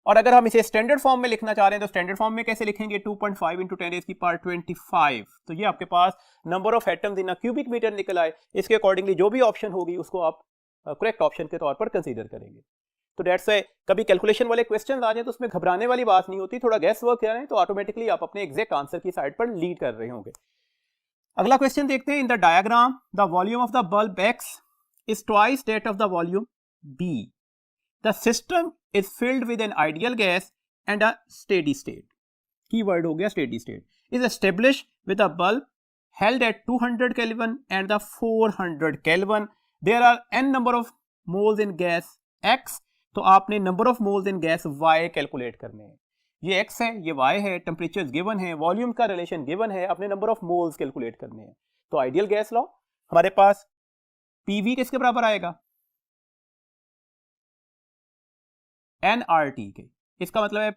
और अगर हम इसे स्टैंडर्ड फॉर्म में लिखना चाह रहे हैं तो स्टैंडर्ड फॉर्म में कैसे लिखेंगे 2.5 × 10⁻25, तो ये आपके पास number of atoms in a cubic metre निकल आए, इसके अकॉर्डिंगली जो भी ऑप्शन होगी उसको आप करेक्ट ऑप्शन के तौर पर कंसीडर करेंगे। तो डेट्स है कभी कैलकुलेशन वाले क्वेश्चन आ जाए तो उसमें घबराने वाली बात नहीं होती, थोड़ा गैस वर्क करें तो ऑटोमेटिकली आप अपने एग्जैक्ट आंसर की साइड पर लीड कर रहे होंगे। अगला क्वेश्चन देखते हैं, in the diagram the volume of the bulb X is twice that of the volume B. The system is filled with an ideal gas and a steady state. Keyword हो गया steady state. Is established with a bulb held at 200 Kelvin and the 400 Kelvin. There are n number of moles in gas X. तो आपने number of moles in gas Y calculate करने हैं। ये X है, ये Y है, temperature given है, volume का रिलेशन गिवन है, अपने नंबर ऑफ मोल्स कैलकुलेट करने हैं। तो आइडियल गैस लॉ हमारे पास PV किसके बराबर आएगा nRT के, इसका मतलब है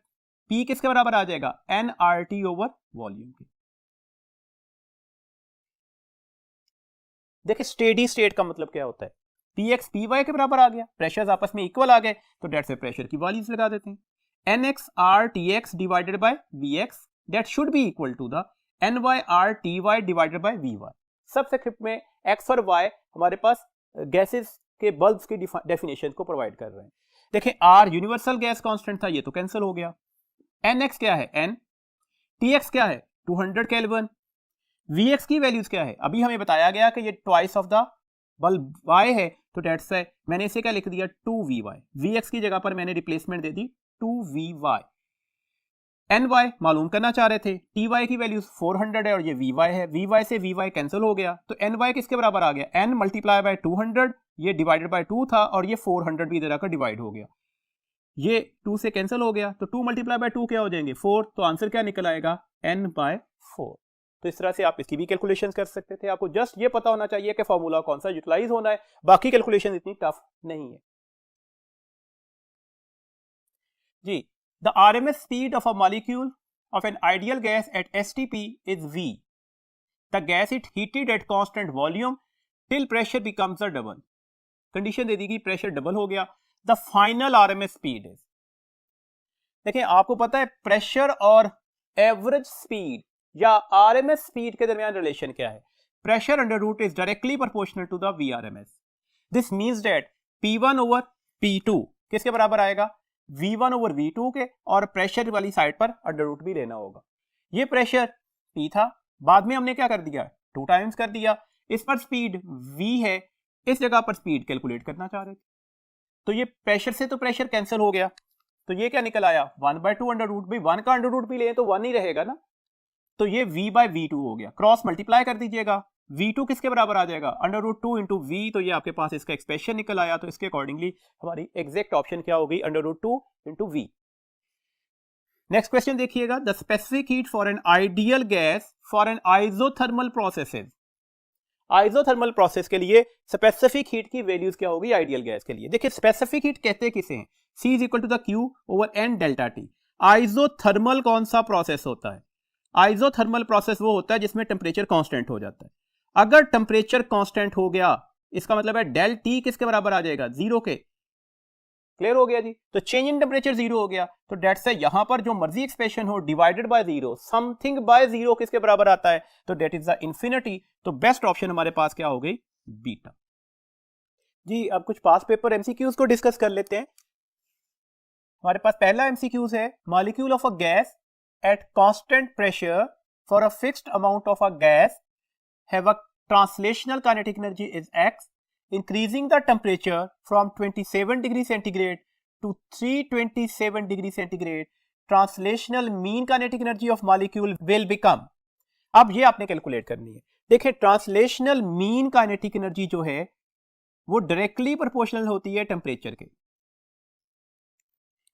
P किसके बराबर आ जाएगा nRT ओवर वॉल्यूम के। देखिए स्टेडी स्टेट का मतलब क्या होता है, Px Py के बराबर आ गया, प्रेशर्स आपस में इक्वल आ गए, तो डेट से प्रेशर की वैल्यूज लगा देते हैं, NXRTX divided by Vx that should be equal to the NYRTY divided by Vy। सब स्क्रिप्ट में X और Y हमारे पास गैसेस के बल्ब्स की डेफिनेशन को प्रोवाइड कर रहे हैं। देखें R यूनिवर्सल गैस कांस्टेंट था, ये तो कैंसिल हो गया, NX क्या है N, TX क्या है 200 केल्विन, Vx की वैल्यूज क्या है, अभी हमें बताया गया कि ये twice of the bulb Y है, तो डेट्स है मैंने इसे क्या लिख दिया 2Vy, Vx की जगह पर मैंने रिप्लेसमेंट दे दी 2Vy। Ny मालूम करना चाह रहे थे, Ty की वैल्यूज 400 है और ये Vy है, Vy से Vy कैंसिल हो गया, तो Ny किसके बराबर आ गया N मल्टीप्लाई बाय 200, ये डिवाइडेड बाय 2 था और ये 400 भी इधर आकर डिवाइड हो गया, ये 2 से कैंसिल हो गया, तो 2 मल्टीप्लाई बाय 2 क्या हो जाएंगे 4, तो आंसर क्या निकल आएगा N/4। तो इस तरह से आप इसकी भी कैलकुलेशन कर सकते थे, आपको जस्ट ये पता होना चाहिए कि फॉर्मूला कौन सा यूटिलाइज होना है, बाकी कैलकुलेशन इतनी टफ नहीं है जी। The RMS speed of a molecule of an ideal gas at STP is V. The gas is heated at constant volume till pressure becomes a double. Condition दे दी कि प्रेशर डबल हो गया, The final RMS speed is, देखिए आपको पता है pressure और एवरेज स्पीड या RMS स्पीड के दरमियान रिलेशन क्या है, pressure under root is directly proportional to the VRMS। This means that P1 over P2 किसके बराबर आएगा V1 ओवर V2 के, और प्रेशर वाली साइड पर अंडर रूट भी लेना होगा। ये प्रेशर P था, बाद में हमने क्या कर दिया 2 टाइम्स कर दिया, इस पर स्पीड V है, इस जगह पर स्पीड कैलकुलेट करना चाह रहे थे, तो ये प्रेशर से तो प्रेशर कैंसिल हो गया, तो ये क्या निकल आया 1/2 अंडर रूट, भाई 1 का अंडर रूट भी ले तो 1 ही रहेगा ना, तो ये V/V2 हो गया, क्रॉस मल्टीप्लाई कर दीजिएगा, V2 किसके बराबर आ जाएगा अंडर रूट 2 इंटू V, तो ये आपके पास इसका एक्सप्रेशन निकल आया, तो इसके अकॉर्डिंगली हमारी एग्जैक्ट ऑप्शन क्या होगी under root 2 into V। Next question देखिएगा, the specific heat for an ideal gas for an isothermal processes. Isothermal process के लिए स्पेसिफिक हीट की वैल्यूज क्या होगी आइडियल गैस के लिए। देखिए स्पेसिफिक हीट कहते किसे हैं, C is equal to the Q over N delta T। Isothermal कौन सा प्रोसेस होता है? आइसोथर्मल प्रोसेस वो होता है जिसमें टेम्परेचर कांस्टेंट हो जाता है। अगर टेम्परेचर कांस्टेंट हो गया इसका मतलब है डेल टी किसके बराबर आ जाएगा? जीरो के। क्लियर हो गया जी? तो चेंज इन टेम्परेचर जीरो हो गया, तो डेट से यहां पर जो मर्जी एक्सप्रेशन हो divided by zero, something by zero किसके बराबर आता है? तो डेट इज द इंफिनिटी। तो बेस्ट ऑप्शन हमारे पास क्या हो गई? बीटा। जी अब कुछ पास पेपर एमसीक्यूज को डिस्कस कर लेते हैं। हमारे पास पहला एमसीक्यूज है, molecule of a gas at constant pressure for a fixed amount of a guys have a translational kinetic energy is x, increasing the temperature from 27 degree centigrade to 327 degree centigrade, translational mean kinetic energy of molecule will become। अब ये आपने calculate करनी है। देखिए translational mean kinetic energy जो है वो directly proportional होती है टेम्परेचर के।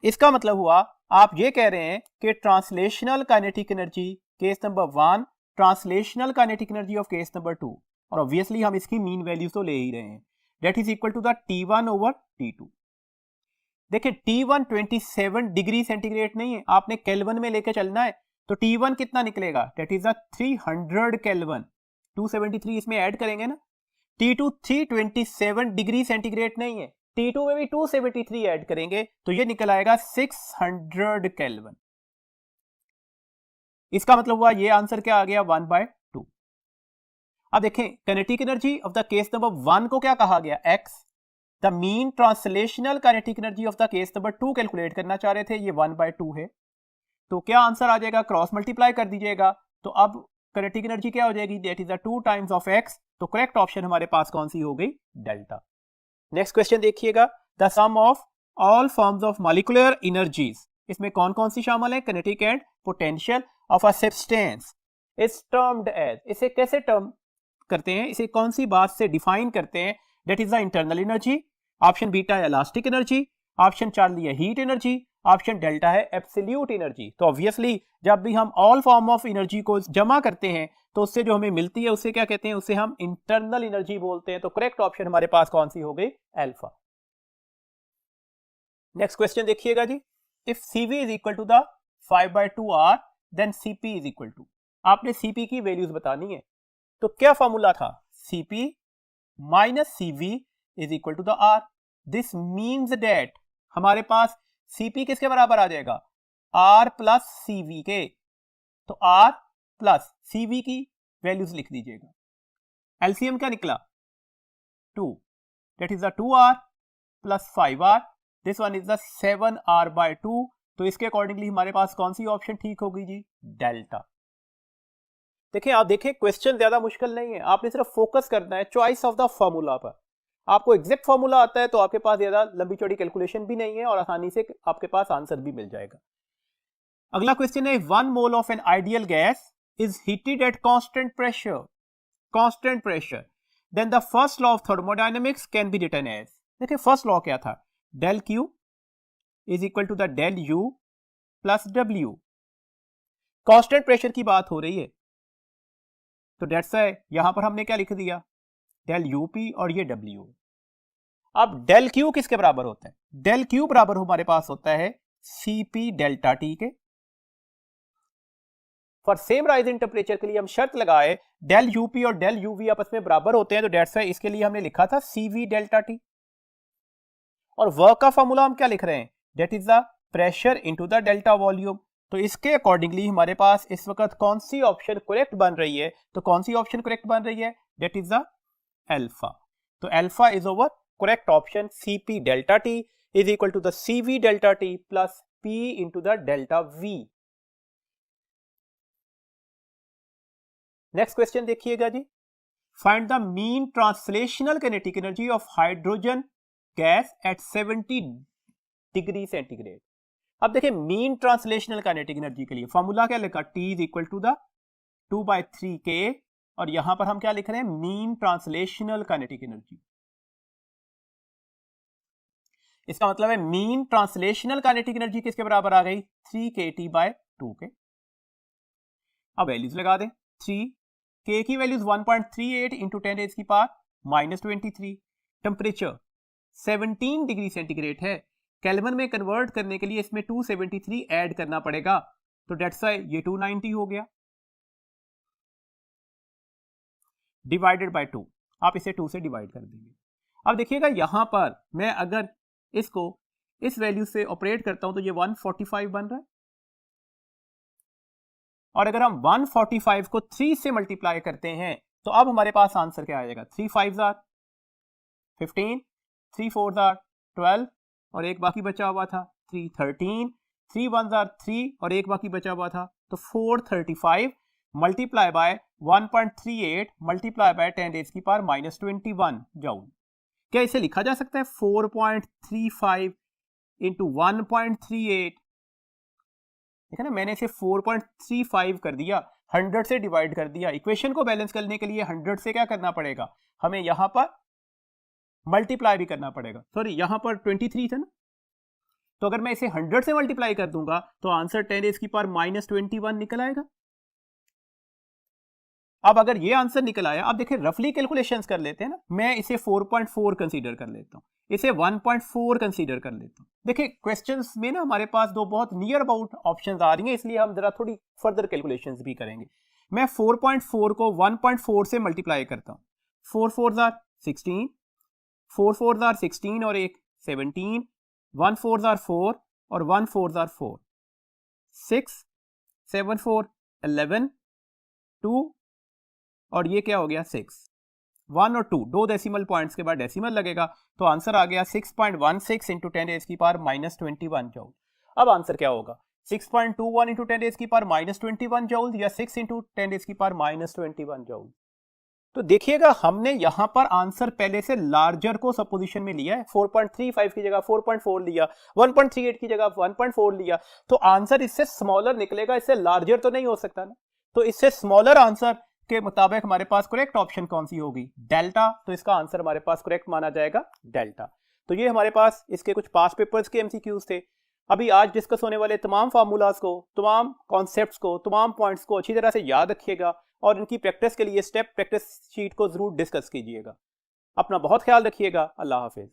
इसका मतलब हुआ आप ये कह रहे हैं कि translational kinetic energy case number 1 translational kinetic energy of case number 2, और ऑब्वियसली हम इसकी मीन वैल्यूज तो ले ही रहे हैं, that is equal to the T1 over T2। देखिए T1 27 डिग्री सेंटीग्रेड नहीं है, आपने केल्विन में लेके चलना है, तो T1 कितना निकलेगा? डेट इज द 300 केल्विन, 273 इसमें ऐड करेंगे ना। T2 327 डिग्री सेंटीग्रेड नहीं है, T2 में भी 273 ऐड करेंगे तो ये निकल आएगा 600 केल्विन। इसका मतलब हुआ ये आंसर क्या आ गया? 1/2। अब देखें kinetic energy of the case number 1 को क्या कहा गया? x। The mean translational kinetic energy of the case number 2 calculate करना चाह रहे थे, ये 1/2 है। तो क्या आंसर आ जाएगा? क्रॉस मल्टीप्लाई कर दीजिएगा, तो अब काइनेटिक एनर्जी क्या हो जाएगी? That is the 2 times of x। तो करेक्ट ऑप्शन हमारे पास कौन सी हो गई? डेल्टा। नेक्स्ट क्वेश्चन देखिएगा, the sum of all forms of molecular energies, इसमें कौन कौन सी शामिल है? Kinetic and potential of a substance is termed as. इसे कैसे टर्म करते हैं, इसे कौन सी बात से डिफाइन करते हैं? That is the internal energy. Option beta है इलास्टिक एनर्जी, ऑप्शन चार्ली है हीट एनर्जी, ऑप्शन डेल्टा है एब्सोल्यूट एनर्जी। तो ऑब्वियसली जब भी हम ऑल फॉर्म ऑफ एनर्जी को जमा करते हैं तो उससे जो हमें मिलती है उसे क्या कहते हैं? उसे हम इंटरनल एनर्जी बोलते हैं। तो करेक्ट ऑप्शन हमारे पास कौन सी हो गई? अल्फा। नेक्स्ट क्वेश्चन देखिएगा जी, if Cv is equal to the 5/2r then Cp is equal to, आपने Cp की वैल्यूज बतानी है। तो क्या फॉर्मूला था? Cp minus Cv is equal to the R। This means that हमारे पास Cp किसके बराबर आ जाएगा? R प्लस Cv के। तो R प्लस Cv की वैल्यूज लिख दीजिएगा। एलसीएम क्या निकला? 2, that is the 2R plus 5R, this one is the 7R/2। तो इसके अकॉर्डिंगली हमारे पास कौन सी ऑप्शन ठीक होगी जी? डेल्टा। देखिए आप देखें क्वेश्चन ज्यादा मुश्किल नहीं है, आपने सिर्फ फोकस करना है चॉइस ऑफ द फॉर्मूला पर। आपको एग्जैक्ट फॉर्मूला आता है तो आपके पास ज्यादा लंबी चौड़ी कैलकुलेशन भी नहीं है और आसानी से आपके पास आंसर भी मिल जाएगा। अगला क्वेश्चन है, 1 mole of an ideal gas is heated at constant pressure, then the first law of thermodynamics can be written as. देखिए फर्स्ट लॉ क्या था? Del Q is equal to the del U plus W. Constant pressure की बात हो रही है तो dates है यहां पर हमने क्या लिख दिया? डेल यूपी और ये डब्ल्यू। अब डेल क्यू किसके बराबर होता है? डेल क्यू बराबर हमारे पास होता है Cp डेल्टा टी के। For same rise in temperature के लिए हम शर्त लगाए डेल यूपी और डेल यूवी आपस में बराबर होते हैं, तो डेट्स है इसके लिए हमने लिखा था Cv डेल्टा टी। और वर्क का फॉर्मूला हम क्या लिख रहे हैं? That is the pressure into the delta volume. तो इसके अकॉर्डिंगली हमारे पास इस वक्त कौन सी ऑप्शन करेक्ट बन रही है? तो कौन सी ऑप्शन करेक्ट बन रही है? That is the alpha. तो alpha is our correct option. Cp delta T is equal to the Cv delta T plus P into the delta V। Next question देखिएगा जी, find the mean translational kinetic energy of hydrogen gas at 70 degree centigrade. अब देखिए mean translational kinetic energy के लिए formula क्या लिखा? T is equal to the 2/3K, और यहां पर हम क्या लिख रहे हैं? Mean translational kinetic energy. इसका मतलब है मीन ट्रांसलेशनल काइनेटिक एनर्जी किसके बराबर आ गई? 3kT/2 के। अब वैल्यूज लगा दें। 3K की values 1.38 into 10⁻⁻⁻23। Temperature 17 degree centigrade है, केल्विन में कन्वर्ट करने के लिए इसमें 273 ऐड करना पड़ेगा, तो डेट्स वाई ये 290 हो गया डिवाइडेड बाय 2। आप इसे 2 से डिवाइड कर देंगे। अब देखिएगा यहां पर मैं अगर इसको इस वैल्यू से ऑपरेट करता हूं तो ये 145 बन रहा है, और अगर हम 145 को 3 से मल्टीप्लाई करते हैं तो अब हमारे पास आंसर क्या आएगा? 3 5 आर 15, 3 4 आर 12 और एक बाकी बचा हुआ था 3 13, 3 1 आर 3 और एक बाकी बचा हुआ था, तो 435 multiply by 1.38 multiply by 10 raise की पावर -21 जूल। क्या इसे लिखा जा सकता है 4.35 इंटू 1.38? ठीक है ना, मैंने इसे 4.35 कर दिया, 100 से डिवाइड कर दिया। इक्वेशन को बैलेंस करने के लिए 100 से क्या करना पड़ेगा, हमें यहां पर मल्टीप्लाई भी करना पड़ेगा। सॉरी, यहां पर 23 था ना, तो अगर मैं इसे 100 से मल्टीप्लाई कर दूंगा तो आंसर 10 रेज़ की पावर -21 निकल आएगा। अब अगर ये आंसर निकल आया, अब देखिए रफली कैलकुलेशंस कर लेते हैं ना, मैं इसे 4.4 कंसीडर कर लेता हूं, इसे 1.4 कंसीडर कर लेता हूं। देखिए क्वेश्चंस में ना हमारे पास दो बहुत नियर अबाउट ऑप्शंस आ रही हैं, इसलिए हम जरा थोड़ी फर्दर कैलकुलेशंस भी करेंगे। मैं 4.4 को 1.4 से मल्टीप्लाई करता हूं, 4 4 आर 16, 4 4 आर 16 और एक 17, 1 4 आर 4 और 1 4 आर 4, 6 7 4 11 2 और ये क्या हो गया 6, 1 और 2, दो डेसिमल पॉइंट्स के बाद डेसिमल लगेगा, तो आंसर आ गया 6.16 इंटू 10 रेज़ की पावर -21 जूल। अब आंसर क्या होगा, 6.21 इंटू 10 रेज़ की पावर -21 जूल या 6 इंटू 10 रेज़ की पावर -21 जूल? तो देखिएगा हमने यहां पर आंसर पहले से लार्जर को सपोजिशन में लिया है, 4.35 की जगह 4.4 लिया, 1.38 की जगह 1.4 लिया, तो आंसर इससे स्मॉलर निकलेगा, इससे लार्जर तो नहीं हो सकता ना। तो इससे स्मॉलर आंसर के मुताबिक हमारे पास करेक्ट ऑप्शन कौन सी होगी, डेल्टा। तो इसका आंसर हमारे पास करेक्ट माना जाएगा डेल्टा। तो ये हमारे पास इसके कुछ पास्ट पेपर्स के एमसीक्यूज थे। अभी आज डिस्कस होने वाले तमाम फार्मूलाज को, तमाम कॉन्सेप्ट्स को, तमाम पॉइंट्स को अच्छी तरह से याद रखिएगा और इनकी प्रैक्टिस के लिए स्टेप प्रैक्टिस शीट को जरूर डिस्कस कीजिएगा। अपना बहुत ख्याल रखिएगा। अल्लाह हाफिज।